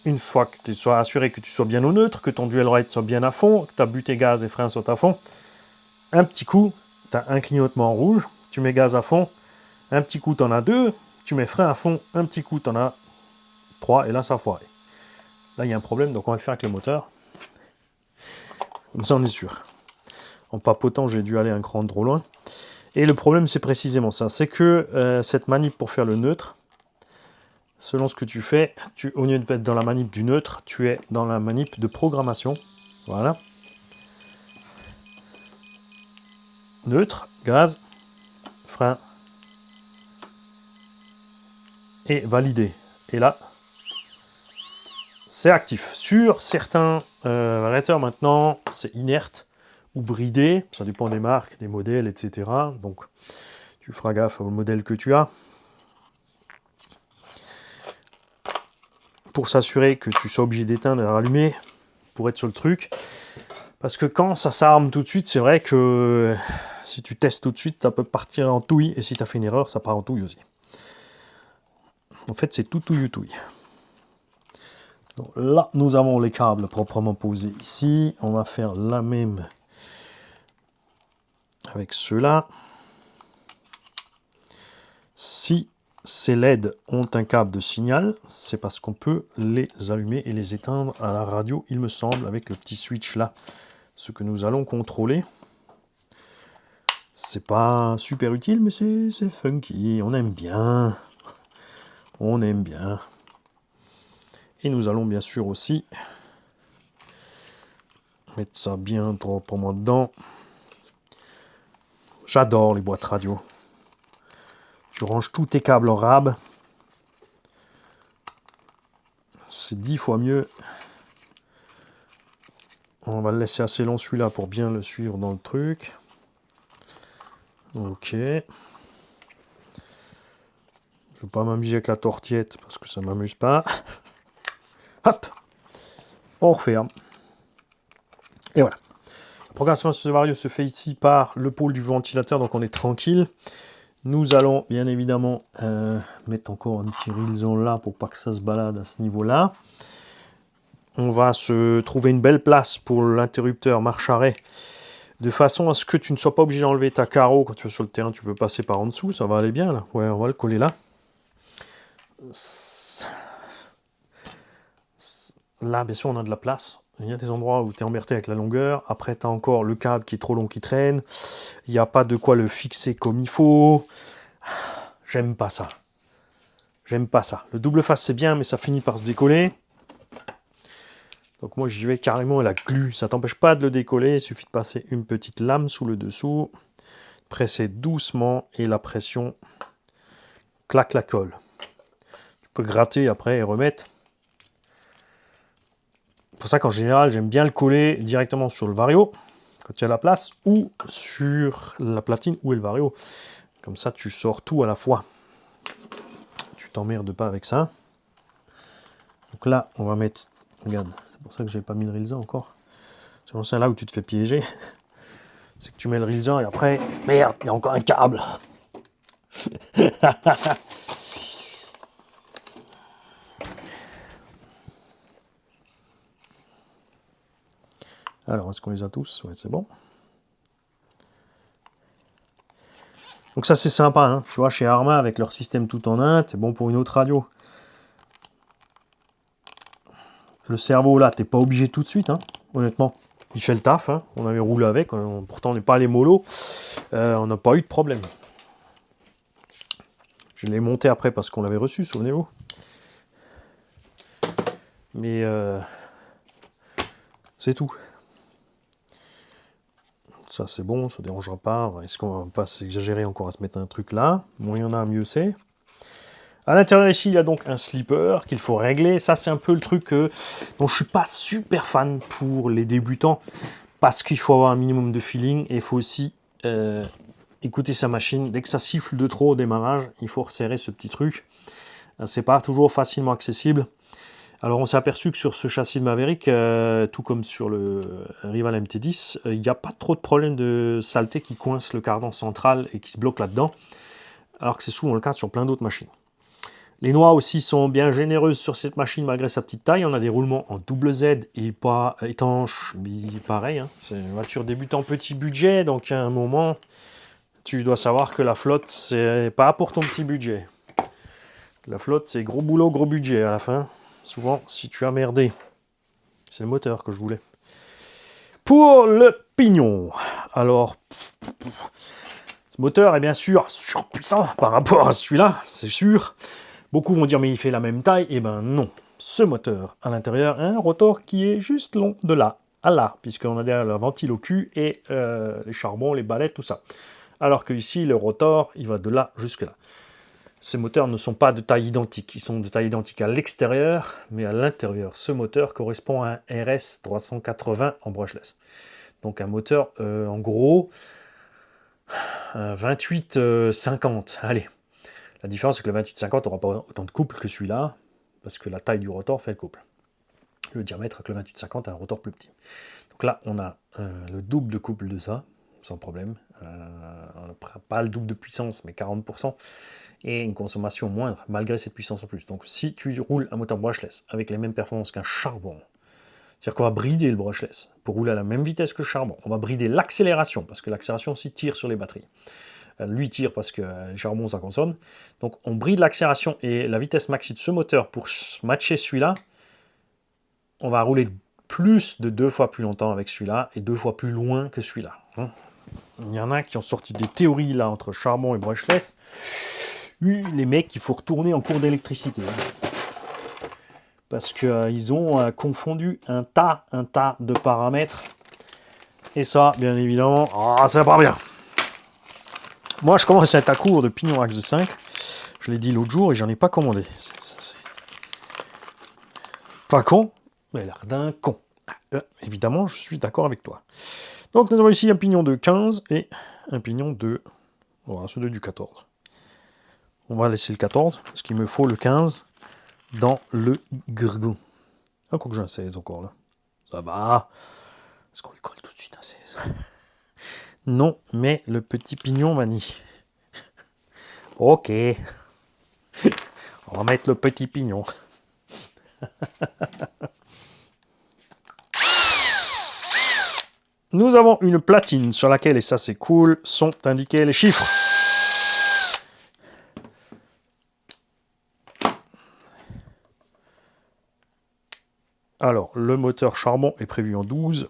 Une fois que tu sois assuré que tu sois bien au neutre, que ton dual rate soit bien à fond, que ta butée gaz et frein soient à fond, un petit coup, tu as un clignotement rouge, tu mets gaz à fond, un petit coup, tu en as deux, tu mets frein à fond, un petit coup, tu en as trois, et là, ça a foiré. Là, il y a un problème, donc on va le faire avec le moteur. Comme ça, on est sûr. En papotant, j'ai dû aller un cran trop loin. Et le problème, c'est précisément ça. C'est que cette manip pour faire le neutre, selon ce que tu fais, au lieu de être dans la manip du neutre, tu es dans la manip de programmation. Voilà. Neutre, gaz, frein et validé. Et là, c'est actif. Sur certains variateurs maintenant, c'est inerte ou bridé. Ça dépend des marques, des modèles, etc. Donc, tu feras gaffe au modèle que tu as. Pour s'assurer que tu sois obligé d'éteindre et de rallumer pour être sur le truc. Parce que quand ça s'arme tout de suite, c'est vrai que si tu testes tout de suite, ça peut partir en touille. Et si tu as fait une erreur, ça part en touille aussi. En fait, c'est tout touille. Donc là, nous avons les câbles proprement posés ici. On va faire la même avec ceux-là. Si ces LED ont un câble de signal, c'est parce qu'on peut les allumer et les éteindre à la radio, il me semble, avec le petit switch là. Ce que nous allons contrôler. C'est pas super utile, mais c'est funky. On aime bien. On aime bien. Et nous allons bien sûr aussi mettre ça bien proprement dedans. J'adore les boîtes radio. Tu ranges tous tes câbles en rab. C'est 10 fois mieux. On va le laisser assez long celui-là pour bien le suivre dans le truc. Ok. Je ne vais pas m'amuser avec la tortillette parce que ça ne m'amuse pas. Hop. On referme. Et voilà. La programmation de ce vario se fait ici par le pôle du ventilateur, donc on est tranquille. Nous allons bien évidemment mettre encore un petit rilson là pour pas que ça se balade à ce niveau-là. On va se trouver une belle place pour l'interrupteur marche-arrêt, de façon à ce que tu ne sois pas obligé d'enlever ta carreau quand tu es sur le terrain. Tu peux passer par en dessous, ça va aller bien là. Ouais, on va le coller là. Là, bien sûr, on a de la place. Il y a des endroits où tu es emmerdé avec la longueur. Après, tu as encore le câble qui est trop long qui traîne. Il n'y a pas de quoi le fixer comme il faut. J'aime pas ça. J'aime pas ça. Le double face, c'est bien, mais ça finit par se décoller. Donc moi, j'y vais carrément à la glu. Ça t'empêche pas de le décoller. Il suffit de passer une petite lame sous le dessous. Presser doucement et la pression claque la colle. Tu peux gratter après et remettre. C'est pour ça qu'en général, j'aime bien le coller directement sur le vario, quand il y a la place, ou sur la platine où est le vario. Comme ça, tu sors tout à la fois. Tu t'emmerdes pas avec ça. Donc là, on va mettre... Regarde, c'est pour ça que j'ai pas mis le rilsan encore. C'est là où tu te fais piéger. C'est que tu mets le rilsan et après... Merde, il y a encore un câble. Alors, est-ce qu'on les a tous? Ouais, c'est bon. Donc ça, c'est sympa, hein. Tu vois, chez Arma, avec leur système tout en un, c'est bon pour une autre radio. Le cerveau, là, t'es pas obligé tout de suite, hein, honnêtement. Il fait le taf, hein. On avait roulé avec, pourtant on n'est pas allé mollo. On n'a pas eu de problème. Je l'ai monté après parce qu'on l'avait reçu, souvenez-vous. Mais c'est tout. Ça c'est bon, ça ne dérangera pas. Est-ce qu'on va pas s'exagérer encore à se mettre un truc là? Moins il y en a, mieux c'est. À l'intérieur ici, il y a donc un slipper qu'il faut régler. Ça c'est un peu le truc dont je suis pas super fan pour les débutants. Parce qu'il faut avoir un minimum de feeling et il faut aussi écouter sa machine. Dès que ça siffle de trop au démarrage, il faut resserrer ce petit truc. C'est pas toujours facilement accessible. Alors on s'est aperçu que sur ce châssis de Maverick, tout comme sur le Rival MT10, il n'y a pas trop de problème de saleté qui coince le cardan central et qui se bloque là-dedans, alors que c'est souvent le cas sur plein d'autres machines. Les noix aussi sont bien généreuses sur cette machine malgré sa petite taille. On a des roulements en double Z et pas étanches, mais pareil, hein, c'est une voiture débutant petit budget, donc à un moment, tu dois savoir que la flotte, c'est pas pour ton petit budget. La flotte, c'est gros boulot, gros budget à la fin. Souvent, si tu as merdé, c'est le moteur que je voulais. Pour le pignon, alors, ce moteur est bien sûr surpuissant par rapport à celui-là, c'est sûr. Beaucoup vont dire, mais il fait la même taille. Eh ben non. Ce moteur, à l'intérieur, a un rotor qui est juste long de là à là, puisqu'on a derrière le ventile au cul et les charbons, les balais, tout ça. Alors que ici, le rotor, il va de là jusque là. Ces moteurs ne sont pas de taille identique. Ils sont de taille identique à l'extérieur, mais à l'intérieur. Ce moteur correspond à un RS 380 en brushless. Donc un moteur, en gros, 28-50. Allez. La différence, c'est que le 28-50 n'aura pas autant de couple que celui-là, parce que la taille du rotor fait le couple. Le diamètre avec le 28-50 a un rotor plus petit. Donc là, on a le double de couple de ça, sans problème. On n'a pas le double de puissance, mais 40%. Et une consommation moindre, malgré cette puissance en plus. Donc si tu roules un moteur brushless avec les mêmes performances qu'un charbon, c'est-à-dire qu'on va brider le brushless pour rouler à la même vitesse que le charbon. On va brider l'accélération, parce que l'accélération aussi tire sur les batteries. Lui tire parce que le charbon ça consomme. Donc on bride l'accélération et la vitesse maxi de ce moteur pour matcher celui-là. On va rouler plus de 2 fois plus longtemps avec celui-là et 2 fois plus loin que celui-là. Il y en a qui ont sorti des théories là entre charbon et brushless. Oui, les mecs, il faut retourner en cours d'électricité. Parce qu'ils ont confondu un tas de paramètres. Et ça, bien évidemment, ça va pas bien. Moi, je commence à être à court de pignon axe de 5. Je l'ai dit l'autre jour et j'en ai pas commandé. C'est pas con, mais l'air d'un con. Évidemment, je suis d'accord avec toi. Donc, nous avons ici un pignon de 15 et un pignon de... Voilà, celui du 14. On va laisser le 14, parce qu'il me faut le 15 dans le grgon. Ah, quoi que j'ai un 16 encore, là. Ça va. Est-ce qu'on lui colle tout de suite un 16 ? Non, mais le petit pignon manie. Ok. On va mettre le petit pignon. Nous avons une platine sur laquelle, et ça c'est cool, sont indiqués les chiffres. Alors, le moteur charbon est prévu en 12.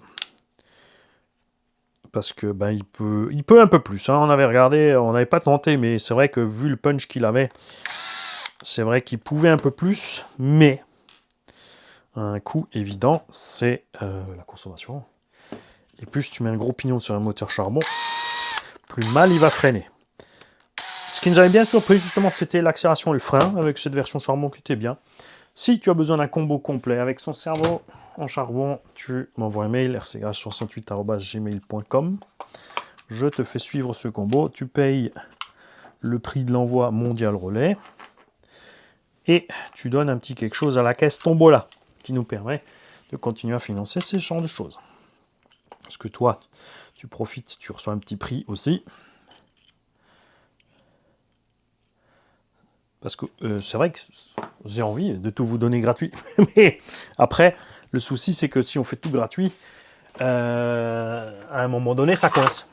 Parce que ben, il peut un peu plus. Hein. On avait regardé, on n'avait pas tenté, mais c'est vrai que vu le punch qu'il avait, c'est vrai qu'il pouvait un peu plus. Mais un coût évident, c'est la consommation. Et plus tu mets un gros pignon sur un moteur charbon, plus mal il va freiner. Ce qui nous avait bien surpris, justement, c'était l'accélération et le frein, avec cette version charbon qui était bien. Si tu as besoin d'un combo complet avec son cerveau en charbon, tu m'envoies un mail, rcgh68@gmail.com. Je te fais suivre ce combo. Tu payes le prix de l'envoi mondial relais. Et tu donnes un petit quelque chose à la caisse Tombola, qui nous permet de continuer à financer ces genres de choses. Parce que toi, tu profites, tu reçois un petit prix aussi. Parce que c'est vrai que j'ai envie de tout vous donner gratuit. Mais après, le souci, c'est que si on fait tout gratuit, à un moment donné, ça coince.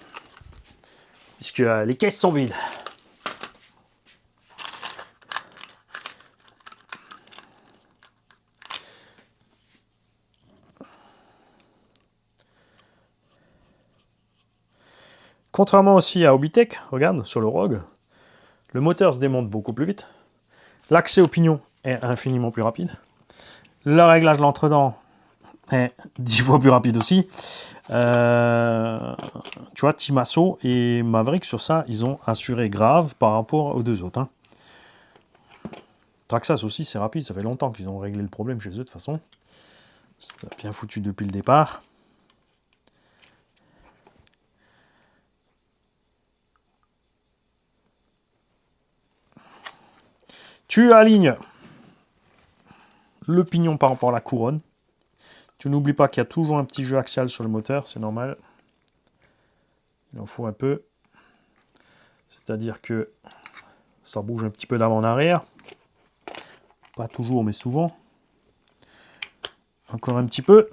Puisque les caisses sont vides. Contrairement aussi à Hobbytech, regarde, sur le Rogue, le moteur se démonte beaucoup plus vite. L'accès au pignon est infiniment plus rapide. Le réglage de l'entredent est 10 fois plus rapide aussi. Tu vois, Timasso et Maverick, sur ça, ils ont assuré grave par rapport aux deux autres. Hein. Traxxas aussi, c'est rapide. Ça fait longtemps qu'ils ont réglé le problème chez eux, de toute façon. C'était bien foutu depuis le départ. Tu alignes le pignon par rapport à la couronne. Tu n'oublies pas qu'il y a toujours un petit jeu axial sur le moteur, c'est normal. Il en faut un peu. C'est-à-dire que ça bouge un petit peu d'avant en arrière. Pas toujours, mais souvent. Encore un petit peu.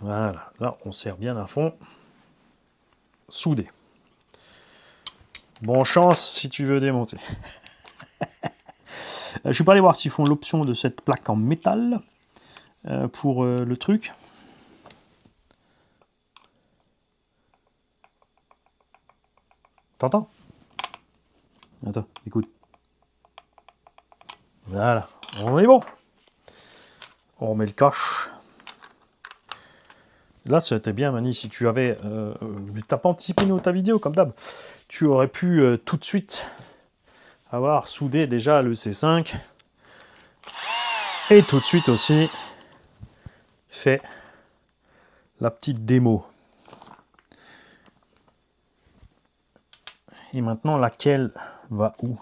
Voilà, là on serre bien à fond. Soudé. Bon chance si tu veux démonter. Je suis pas allé voir s'ils font l'option de cette plaque en métal. pour le truc. T'entends? Attends, écoute. Voilà, on est bon. On remet le cache. Là, c'était bien, Mani, si tu avais... t'as pas anticipé ta vidéo, comme d'hab. Tu aurais pu tout de suite avoir soudé déjà le C5. Et tout de suite aussi fait la petite démo. Et maintenant, laquelle va où?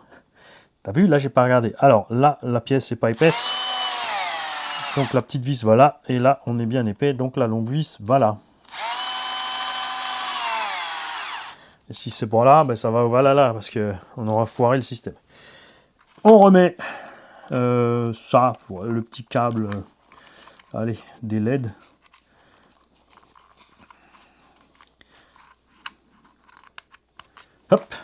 T'as vu, là, j'ai pas regardé. Alors, là, la pièce n'est pas épaisse. Donc, la petite vis va là. Et là, on est bien épais. Donc, la longue vis va là. Et si c'est pas là, ben, ça va voilà là. Parce qu'on aura foiré le système. On remet ça, le petit câble. Allez, des LED. Hop.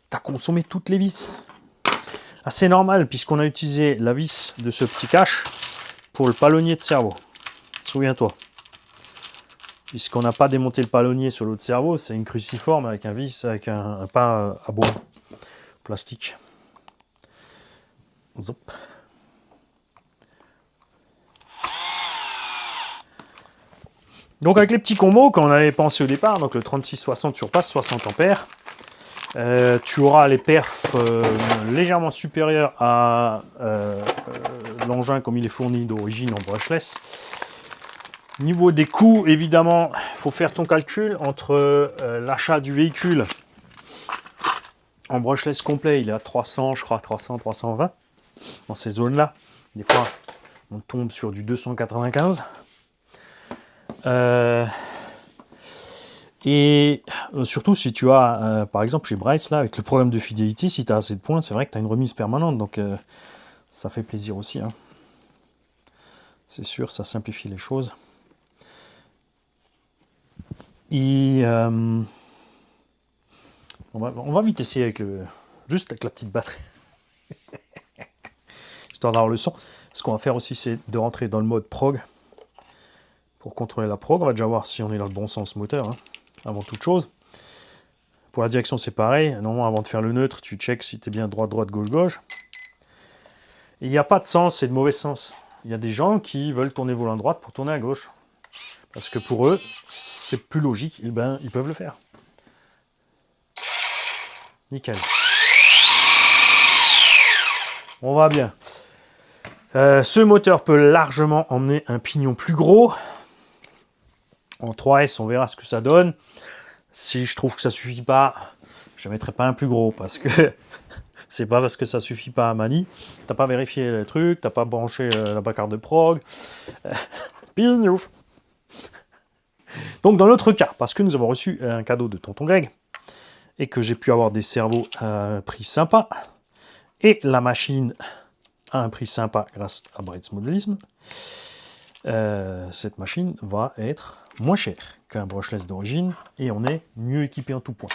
T'as consommé toutes les vis. Assez normal, puisqu'on a utilisé la vis de ce petit cache pour le palonnier de cerveau. Souviens-toi. Puisqu'on n'a pas démonté le palonnier sur l'autre cerveau, c'est une cruciforme avec un vis, avec un pain à bois, plastique. Zop. Donc avec les petits combos qu'on avait pensé au départ, donc le 3660 surpasse 60 ampères, tu auras les perfs légèrement supérieurs à l'engin comme il est fourni d'origine en brushless. Niveau des coûts, évidemment, il faut faire ton calcul entre l'achat du véhicule en brushless complet, il est à 300, je crois, 300, 320, dans ces zones-là. Des fois, on tombe sur du 295. Et surtout, si tu as, par exemple, chez Bryce, là, avec le programme de fidélité, si tu as assez de points, c'est vrai que tu as une remise permanente, donc ça fait plaisir aussi. Hein. C'est sûr, ça simplifie les choses. Et on va vite essayer avec juste avec la petite batterie. Histoire d'avoir le son. Ce qu'on va faire aussi, c'est de rentrer dans le mode prog. Pour contrôler la prog, on va déjà voir si on est dans le bon sens moteur, hein, avant toute chose. Pour la direction, c'est pareil. Normalement, avant de faire le neutre, tu checks si tu es bien droite-droite, gauche-gauche. Il n'y a pas de sens et de mauvais sens. Il y a des gens qui veulent tourner volant à droite pour tourner à gauche. Parce que pour eux, c'est plus logique, et ben, ils peuvent le faire. Nickel. On va bien. Ce moteur peut largement emmener un pignon plus gros. En 3S, on verra ce que ça donne. Si je trouve que ça suffit pas, je ne mettrai pas un plus gros parce que c'est pas parce que ça suffit pas à Mani. T'as pas vérifié le truc, t'as pas branché la bacarde de prog. Pignouf. Donc dans notre cas, parce que nous avons reçu un cadeau de tonton Greg et que j'ai pu avoir des cerveaux à un prix sympa et la machine à un prix sympa grâce à Brights Modelism, cette machine va être moins chère qu'un brushless d'origine et on est mieux équipé en tout point.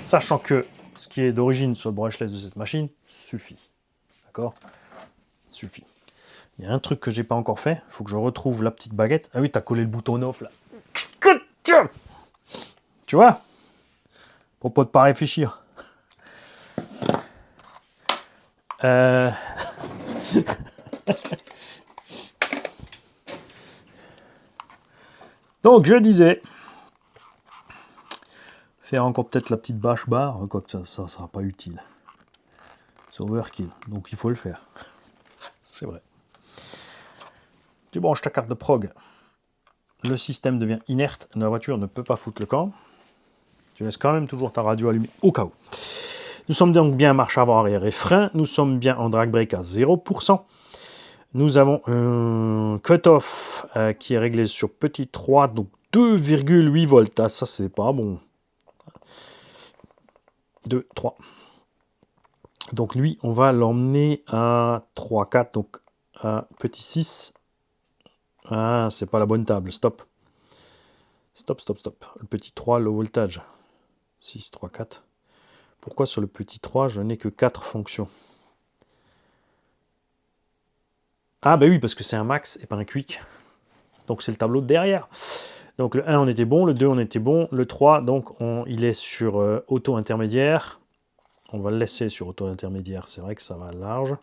Sachant que ce qui est d'origine sur le brushless de cette machine suffit. D'accord? Suffit. Il y a un truc que j'ai pas encore fait, il faut que je retrouve la petite baguette. Ah oui, t'as collé le bouton off là. Tu vois? Pour pas de pas réfléchir. Donc je disais, faire encore peut-être la petite bâche barre, quoique ça sera pas utile. C'est overkill, donc il faut le faire. C'est vrai. Tu branches ta carte de prog, le système devient inerte, la voiture ne peut pas foutre le camp. Tu laisses quand même toujours ta radio allumée au cas où. Nous sommes donc bien marche avant, arrière et frein. Nous sommes bien en drag brake à 0%. Nous avons un cut-off qui est réglé sur petit 3, donc 2,8 volts. Ah, ça, c'est pas bon. 2, 3. Donc lui, on va l'emmener à 3, 4, donc à petit 6. Ah, c'est pas la bonne table. Stop. Stop, stop, stop. Le petit 3, low voltage. 6, 3, 4. Pourquoi sur le petit 3, je n'ai que 4 fonctions? Ah bah oui, parce que c'est un max et pas un quick. Donc c'est le tableau de derrière. Donc le 1 on était bon, le 2 on était bon, le 3 donc il est sur auto intermédiaire. On va le laisser sur auto intermédiaire, c'est vrai que ça va large.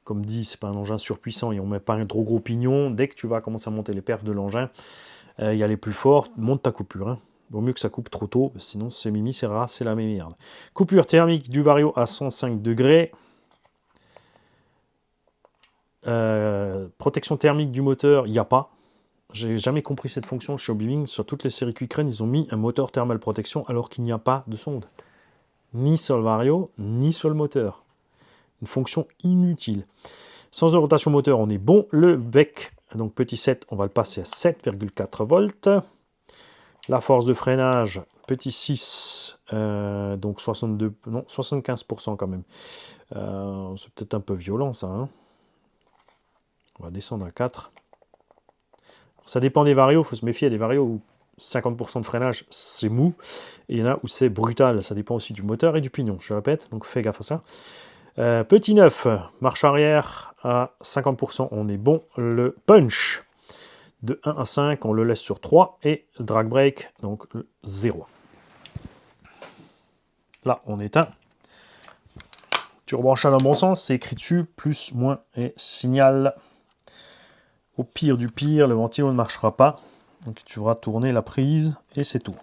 Comme dit, c'est pas un engin surpuissant et on met pas un trop gros pignon. Dès que tu vas commencer à monter les perfs de l'engin, il y a les plus forts, monte ta coupure. Hein. Vaut mieux que ça coupe trop tôt, sinon c'est mimi, c'est rare, c'est la merde. Coupure thermique du Vario à 105 degrés. Protection thermique du moteur, il n'y a pas. J'ai jamais compris cette fonction chez Hobby. Sur toutes les séries Quick-Run, ils ont mis un moteur thermal protection alors qu'il n'y a pas de sonde. Ni sur le Vario, ni sur le moteur. Une fonction inutile. Sens de rotation moteur, on est bon. Le bec, donc petit 7, on va le passer à 7,4 volts. La force de freinage, petit 6, donc 62, non, 75% quand même. C'est peut-être un peu violent ça. Hein. On va descendre à 4. Ça dépend des varios, il faut se méfier. Il y a des varios où 50% de freinage, c'est mou. Et il y en a où c'est brutal. Ça dépend aussi du moteur et du pignon, je le répète. Donc fais gaffe à ça. Petit 9, marche arrière à 50%, on est bon. Le punch, de 1 à 5, on le laisse sur 3. Et drag brake, donc 0. Là, on éteint. Tu rebranches dans le bon sens, c'est écrit dessus, plus, moins et signal. Au pire du pire, le ventilo ne marchera pas. Donc tu devras tourner la prise et c'est tout.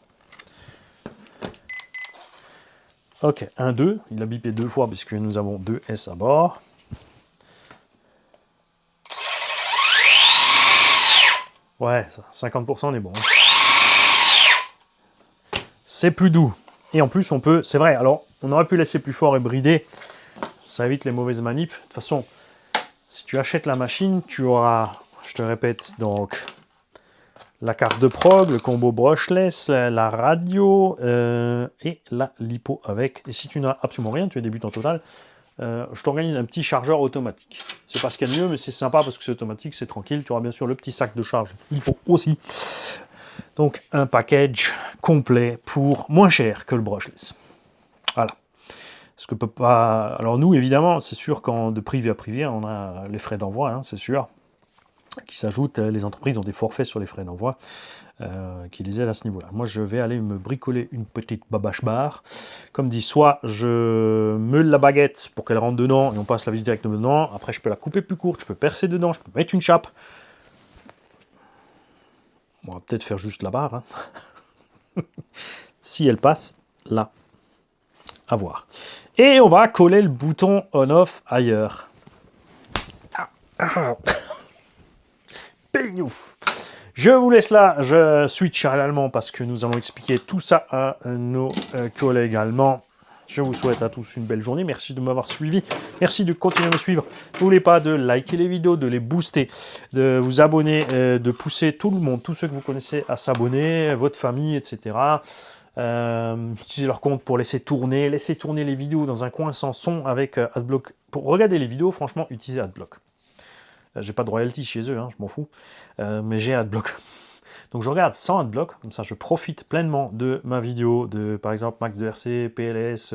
Ok, 1, 2. Il a bipé 2 fois puisque nous avons 2 S à bord. Ouais, 50% on est bon. C'est plus doux. Et en plus, on peut... C'est vrai, alors, on aurait pu laisser plus fort et brider. Ça évite les mauvaises manips. De toute façon, si tu achètes la machine, tu auras, je te répète, donc... la carte de prog, le combo brushless, la radio et la lipo avec. Et si tu n'as absolument rien, tu es débutant total, je t'organise un petit chargeur automatique. C'est pas ce qu'il y a de mieux, mais c'est sympa parce que c'est automatique, c'est tranquille. Tu auras bien sûr le petit sac de charge lipo aussi. Donc un package complet pour moins cher que le brushless. Voilà. Ce que peut pas. Alors nous, évidemment, c'est sûr quand de privé à privé, on a les frais d'envoi, hein, c'est sûr. Qui s'ajoutent, les entreprises ont des forfaits sur les frais d'envoi qui les aident à ce niveau-là. Moi, je vais aller me bricoler une petite babache bar. Comme dit, soit je meule la baguette pour qu'elle rentre dedans et on passe la vis directement dedans. Après, je peux la couper plus courte, je peux percer dedans, je peux mettre une chape. On va peut-être faire juste la barre. Hein. Si elle passe, là, à voir. Et on va coller le bouton on-off ailleurs. Pignouf. Je vous laisse là, je switch à l'allemand parce que nous allons expliquer tout ça à nos collègues allemands. Je vous souhaite à tous une belle journée. Merci de m'avoir suivi. Merci de continuer à me suivre. N'oubliez pas de liker les vidéos, de les booster, de vous abonner, de pousser tout le monde, tous ceux que vous connaissez à s'abonner, votre famille, etc. Utilisez leur compte pour laisser tourner les vidéos dans un coin sans son avec Adblock. Pour regarder les vidéos, franchement, utilisez Adblock. J'ai pas de royalty chez eux, hein, je m'en fous. Mais j'ai Adblock. Donc je regarde sans Adblock, comme ça je profite pleinement de ma vidéo, de par exemple Mac de RC, PLS,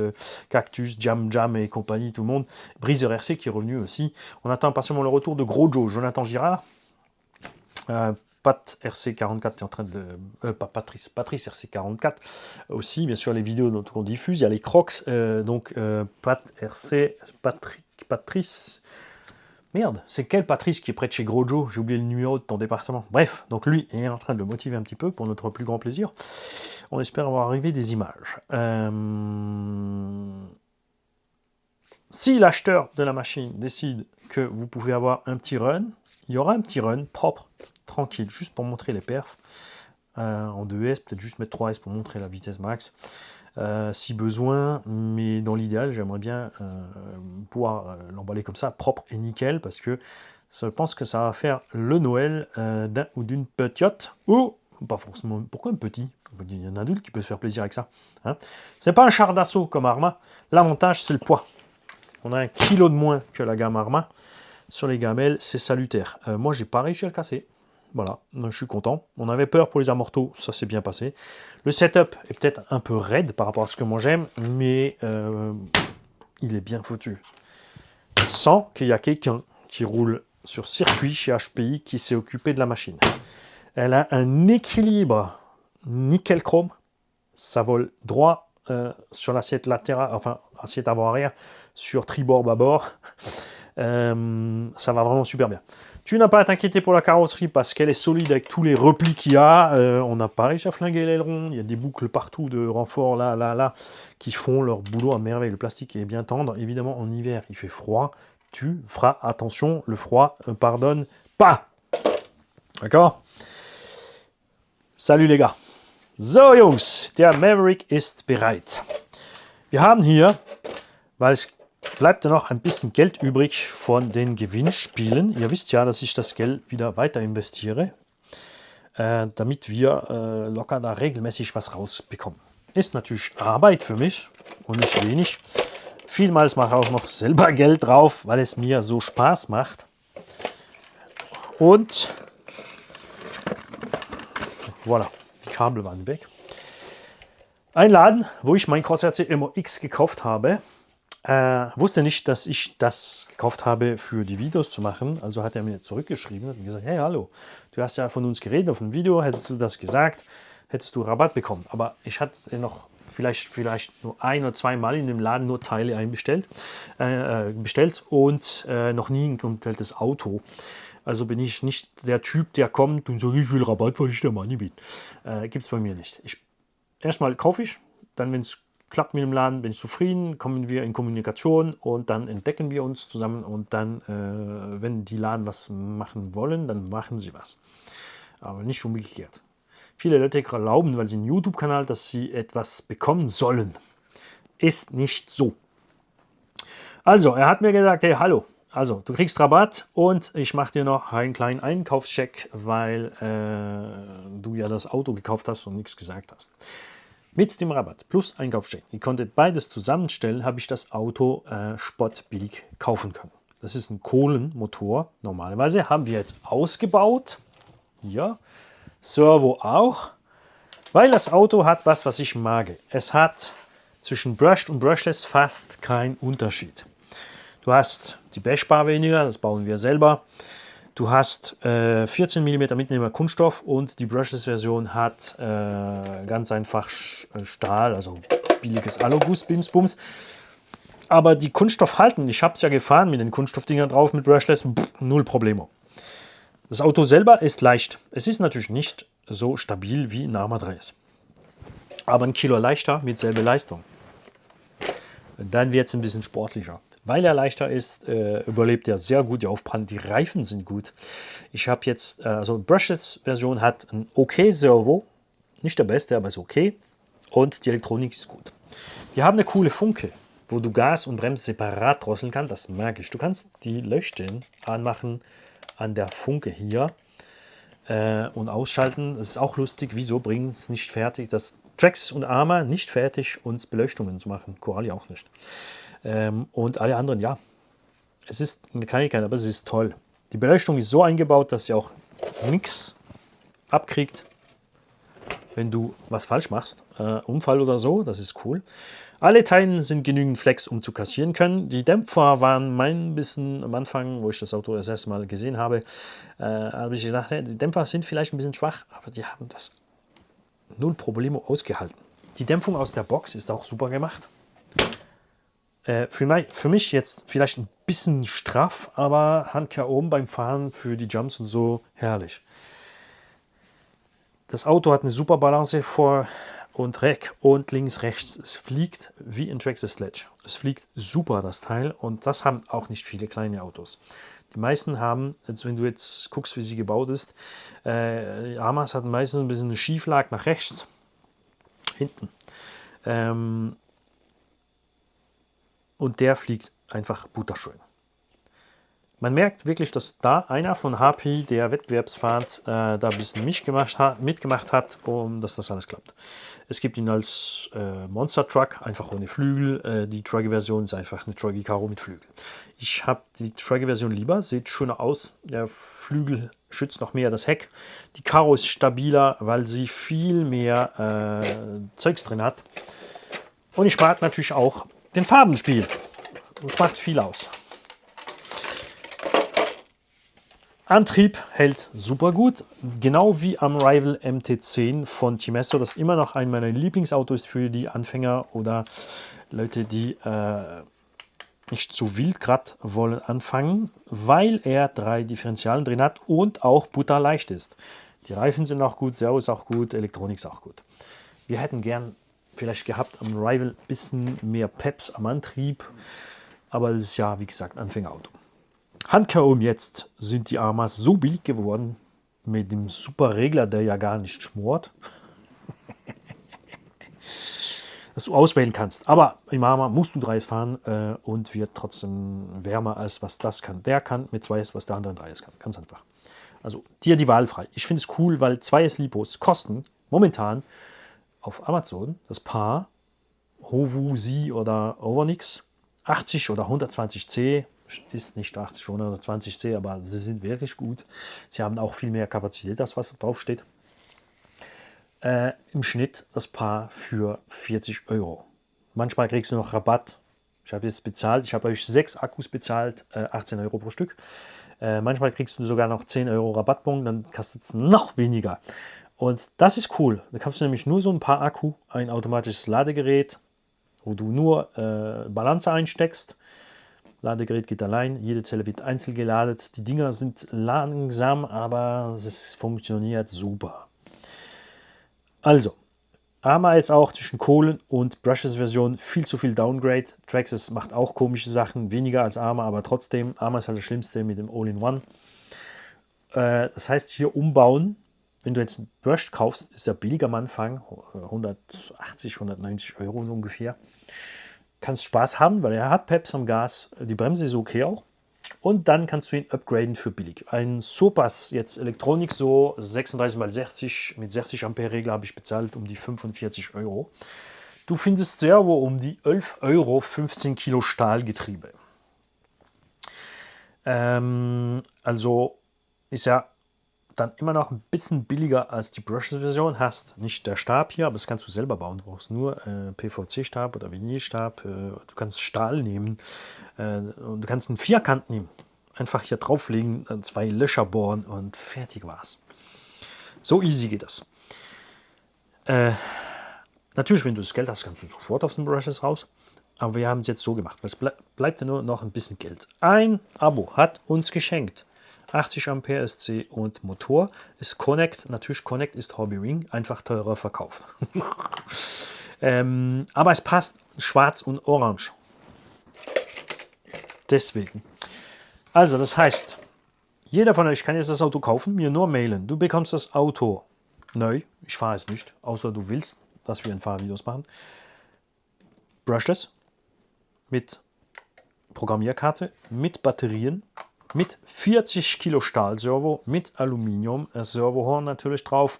Cactus, Jam et compagnie, tout le monde. Breezer RC qui est revenu aussi. On attend impatiemment le retour de Gros Joe, Jonathan Girard. Pat RC44 est en train de... pas Patrice RC44 aussi, bien sûr les vidéos dont on diffuse. Il y a les Crocs, Pat RC, Patrice... Merde, c'est quel Patrice qui est près de chez Gros Joe? J'ai oublié le numéro de ton département. Bref, donc lui est en train de le motiver un petit peu pour notre plus grand plaisir. On espère avoir arrivé des images. Si l'acheteur de la machine décide que vous pouvez avoir un petit run, il y aura un petit run propre, tranquille, juste pour montrer les perfs. En 2S, peut-être juste mettre 3S pour montrer la vitesse max. Si besoin, mais dans l'idéal, j'aimerais bien pouvoir l'emballer comme ça, propre et nickel, parce que je pense que ça va faire le Noël d'un ou d'une petite, ou pas forcément. Pourquoi un petit? Il y a un adulte qui peut se faire plaisir avec ça. Hein. C'est pas un char d'assaut comme Arma. L'avantage, c'est le poids. On a 1 kilo de moins que la gamme Arma. Sur les gamelles, c'est salutaire. Moi, j'ai pas réussi à le casser. Voilà, je suis content. On avait peur pour les amortos, ça s'est bien passé. Le setup est peut-être un peu raide par rapport à ce que moi j'aime, mais il est bien foutu. Sans qu'il y a quelqu'un qui roule sur circuit chez HPI qui s'est occupé de la machine. Elle a un équilibre nickel-chrome. Ça vole droit sur l'assiette latérale, enfin assiette avant-arrière, sur tribord, bâbord. Ça va vraiment super bien. Tu n'as pas à t'inquiéter pour la carrosserie parce qu'elle est solide avec tous les replis qu'il y a. On n'a pas réussi à flinguer l'aileron. Il y a des boucles partout de renfort là, qui font leur boulot à merveille. Le plastique est bien tendre. Évidemment, en hiver, il fait froid. Tu feras attention. Le froid pardonne pas. D'accord? Salut les gars. So Jungs, der Maverick ist bereit. Wir haben hier, weil es bleibt ja noch ein bisschen Geld übrig von den Gewinnspielen. Ihr wisst ja, dass ich das Geld wieder weiter investiere, damit wir locker da regelmäßig was rausbekommen. Ist natürlich Arbeit für mich und nicht wenig. Vielmals mache ich auch noch selber Geld drauf, weil es mir so Spaß macht. Und voilà, die Kabel waren weg. Ein Laden, wo ich mein Corsair CMO-X gekauft habe, wusste nicht, dass ich das gekauft habe für die Videos zu machen. Also hat er mir zurückgeschrieben und gesagt, hey, hallo, du hast ja von uns geredet auf dem Video, hättest du das gesagt, hättest du Rabatt bekommen. Aber ich hatte noch vielleicht nur ein oder zweimal in dem Laden nur Teile bestellt und noch nie ein komplettes Auto. Also bin ich nicht der Typ, der kommt und sagt, ich will Rabatt, weil ich der Money bin. Gibt es bei mir nicht. Erstmal kaufe ich, dann, wenn es klappt mit dem Laden, bin ich zufrieden, kommen wir in Kommunikation und dann entdecken wir uns zusammen und dann, wenn die Laden was machen wollen, dann machen sie was. Aber nicht umgekehrt. Viele Leute glauben, weil sie einen YouTube-Kanal, dass sie etwas bekommen sollen. Ist nicht so. Also, er hat mir gesagt, hey, hallo, also du kriegst Rabatt und ich mache dir noch einen kleinen Einkaufscheck, weil du ja das Auto gekauft hast und nichts gesagt hast. Mit dem Rabatt plus Einkaufscheck, ihr konntet beides zusammenstellen, habe ich das Auto spottbillig kaufen können. Das ist ein Kohlenmotor. Normalerweise haben wir jetzt ausgebaut. Hier, Servo auch. Weil das Auto hat was ich mag. Es hat zwischen Brushed und Brushless fast keinen Unterschied. Du hast die Bashbar weniger, das bauen wir selber. Du hast 14 mm Mitnehmer Kunststoff und die Brushless-Version hat ganz einfach Stahl, also billiges Aluguss, Bimsbums. Aber die Kunststoff halten, ich habe es ja gefahren mit den Kunststoffdingern drauf mit Brushless, null Problemo. Das Auto selber ist leicht. Es ist natürlich nicht so stabil wie ein Arma 3S. Aber ein Kilo leichter mit selber Leistung. Dann wird es ein bisschen sportlicher. Weil er leichter ist, überlebt er sehr gut die Aufprall. Die Reifen sind gut. Ich habe jetzt, also Brushless-Version hat ein okay Servo. Nicht der beste, aber ist okay. Und die Elektronik ist gut. Wir haben eine coole Funke, wo du Gas und Bremse separat drosseln kannst. Das mag ich. Du kannst die Leuchten anmachen an der Funke hier und ausschalten. Das ist auch lustig. Wieso bringen es nicht fertig, das Trax und Arma nicht fertig, uns Beleuchtungen zu machen? Corelli auch nicht. Und alle anderen, ja. Es ist eine Kleinigkeit, aber es ist toll. Die Beleuchtung ist so eingebaut, dass sie auch nichts abkriegt, wenn du was falsch machst. Unfall oder so, das ist cool. Alle Teile sind genügend Flex, um zu kassieren können. Die Dämpfer waren mein bisschen am Anfang, wo ich das Auto das erste Mal gesehen habe, habe ich gedacht, die Dämpfer sind vielleicht ein bisschen schwach, aber die haben das null Probleme ausgehalten. Die Dämpfung aus der Box ist auch super gemacht. Für mich jetzt vielleicht ein bisschen straff, aber Handkehr oben beim Fahren für die Jumps und so herrlich. Das Auto hat eine super Balance vor und Heck und links, rechts. Es fliegt wie ein Traxxas Sledge. Es fliegt super, das Teil, und das haben auch nicht viele kleine Autos. Die meisten haben, also wenn du jetzt guckst, wie sie gebaut ist, Armas hat meistens ein bisschen eine Schieflage nach rechts, hinten. Und der fliegt einfach butterschön. Man merkt wirklich, dass da einer von HP, der Wettbewerbsfahrt, da ein bisschen mitgemacht hat, dass das alles klappt. Es gibt ihn als Monster Truck, einfach ohne Flügel. Die Truggy-Version ist einfach eine Truggy Karo mit Flügel. Ich habe die Truggy-Version lieber, sieht schöner aus. Der Flügel schützt noch mehr das Heck. Die Karo ist stabiler, weil sie viel mehr Zeugs drin hat. Und ich mag natürlich auch den Farbenspiel. Das macht viel aus. Antrieb hält super gut, genau wie am Rival MT-10 von Timesto, das immer noch ein meiner Lieblingsautos ist für die Anfänger oder Leute, die nicht zu wild gerade wollen anfangen, weil er 3 Differentialen drin hat und auch butterleicht ist. Die Reifen sind auch gut, Servo ist auch gut, Elektronik ist auch gut. Wir hätten gern vielleicht gehabt am Rival ein bisschen mehr Peps am Antrieb, aber das ist ja, wie gesagt, Anfängerauto. Handkerum jetzt sind die Amas so billig geworden mit dem super Regler, der ja gar nicht schmort, dass du auswählen kannst. Aber im Ama musst du 3S fahren und wird trotzdem wärmer als was das kann. Der kann mit 2S, was der andere 3S kann. Ganz einfach. Also dir die Wahl frei. Ich finde es cool, weil 2S Lipos kosten momentan auf Amazon das Paar Hovu, Sie oder Overnix 80 oder 120C. Ist nicht 80 oder 120C, aber sie sind wirklich gut. Sie haben auch viel mehr Kapazität, als was drauf steht. Im Schnitt das Paar für 40 Euro. Manchmal kriegst du noch Rabatt. Ich habe jetzt bezahlt, ich habe euch 6 Akkus bezahlt, 18 Euro pro Stück. Manchmal kriegst du sogar noch 10 Euro Rabattbon, dann kostet es noch weniger. Und das ist cool. Da kannst du nämlich nur so ein paar Akku, ein automatisches Ladegerät, wo du nur Balancer einsteckst. Ladegerät geht allein, jede Zelle wird einzeln geladen. Die Dinger sind langsam, aber es funktioniert super. Also, AMA jetzt auch zwischen Kohlen und Brushes Version viel zu viel Downgrade. Traxxas macht auch komische Sachen, weniger als AMA, aber trotzdem, AMA ist halt das Schlimmste mit dem All-in-One. Das heißt, hier umbauen. Wenn du jetzt einen Brush kaufst, ist er billiger am Anfang, 180, 190 Euro ungefähr. Kannst Spaß haben, weil er hat Peps am Gas, die Bremse ist okay auch. Und dann kannst du ihn upgraden für billig. Ein Surpass, jetzt Elektronik so 36x60 mit 60 Ampere Regler habe ich bezahlt um die 45 Euro. Du findest Servo um die 11 Euro 15 Kilo Stahlgetriebe. Also ist ja dann immer noch ein bisschen billiger als die Brushless-Version. Hast nicht der Stab hier, aber das kannst du selber bauen. Du brauchst nur PVC-Stab oder Vinylstab. Du kannst Stahl nehmen und du kannst einen Vierkant nehmen. Einfach hier drauflegen, 2 Löcher bohren und fertig war's. So easy geht das. Natürlich, wenn du das Geld hast, kannst du sofort aus den Brushes raus. Aber wir haben es jetzt so gemacht. Es bleibt ja nur noch ein bisschen Geld. Ein Abo hat uns geschenkt. 80 Ampere SC und Motor ist Connect. Natürlich, Connect ist Hobby Ring, einfach teurer verkauft. Aber es passt schwarz und orange. Deswegen. Also, das heißt, jeder von euch kann jetzt das Auto kaufen, mir nur mailen. Du bekommst das Auto neu. Ich fahre es nicht, außer du willst, dass wir ein Fahrvideos machen. Brushless mit Programmierkarte, mit Batterien, mit 40 Kilo Stahlservo, mit Aluminium, Servohorn natürlich drauf.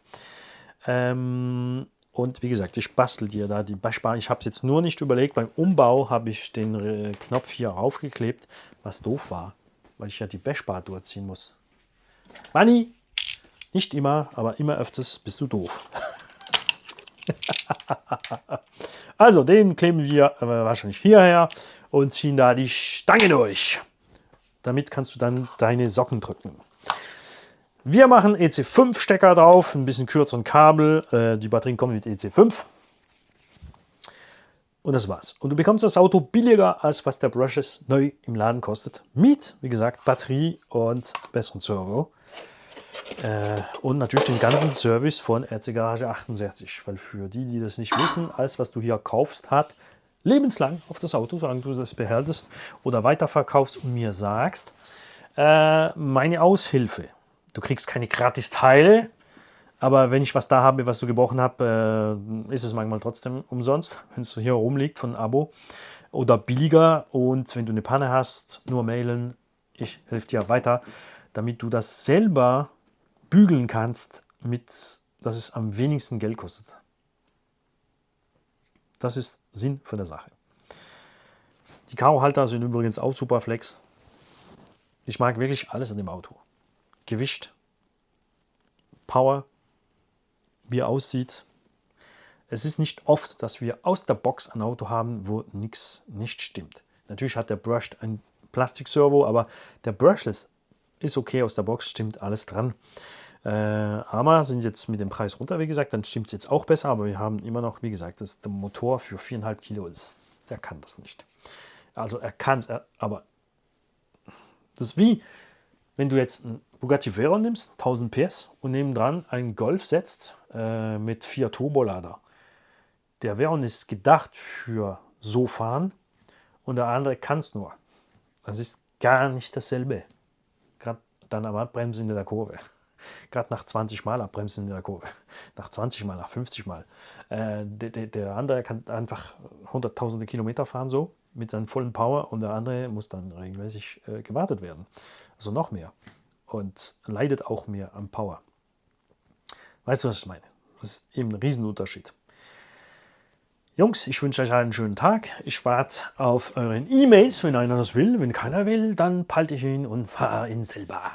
Und wie gesagt, ich bastel dir da die Bashbar. Ich habe es jetzt nur nicht überlegt. Beim Umbau habe ich den Knopf hier raufgeklebt, was doof war, weil ich ja die Bashbar durchziehen muss. Manni, nicht immer, aber immer öfters bist du doof. Also, den kleben wir wahrscheinlich hierher und ziehen da die Stange durch. Damit kannst du dann deine Socken drücken. Wir machen EC5 Stecker drauf, ein bisschen kürzeren Kabel. Die Batterien kommen mit EC5. Und das war's. Und du bekommst das Auto billiger, als was der Brushes neu im Laden kostet. Mit, wie gesagt, Batterie und besseren Servo. Und natürlich den ganzen Service von RC Garage 68. Weil für die, die das nicht wissen, alles, was du hier kaufst, hat lebenslang auf das Auto, solange du das behältst oder weiterverkaufst und mir sagst, meine Aushilfe. Du kriegst keine Gratis-Teile, aber wenn ich was da habe, was du gebrochen habe, ist es manchmal trotzdem umsonst, wenn es hier rumliegt von Abo oder billiger. Und wenn du eine Panne hast, nur mailen, ich helfe dir weiter, damit du das selber bügeln kannst, dass es am wenigsten Geld kostet. Das ist Sinn von der Sache. Die Karo-Halter sind übrigens auch super flex. Ich mag wirklich alles an dem Auto. Gewicht, Power, wie er aussieht. Es ist nicht oft, dass wir aus der Box ein Auto haben, wo nichts nicht stimmt. Natürlich hat der Brushed ein Plastikservo, aber der Brushless ist okay aus der Box, stimmt alles dran. Aber sind jetzt mit dem Preis runter, wie gesagt, dann stimmt es jetzt auch besser, aber wir haben immer noch, wie gesagt, der Motor für 4,5 Kilo, der kann das nicht. Also er kann es, aber das ist wie, wenn du jetzt einen Bugatti Veyron nimmst, 1000 PS, und nebendran einen Golf setzt mit 4 Turbolader. Der Veyron ist gedacht für so fahren und der andere kann es nur. Das ist gar nicht dasselbe. Gerade dann am Abbremsen in der Kurve. Gerade nach 20 Mal abbremsen in der Kurve. Nach 20 Mal, nach 50 Mal. Der andere kann einfach hunderttausende Kilometer fahren so mit seinem vollen Power und der andere muss dann regelmäßig gewartet werden. Also noch mehr. Und leidet auch mehr an Power. Weißt du, was ich meine? Das ist eben ein Riesenunterschied. Jungs, ich wünsche euch einen schönen Tag. Ich warte auf euren E-Mails, wenn einer das will. Wenn keiner will, dann behalte ich ihn und fahre ihn selber.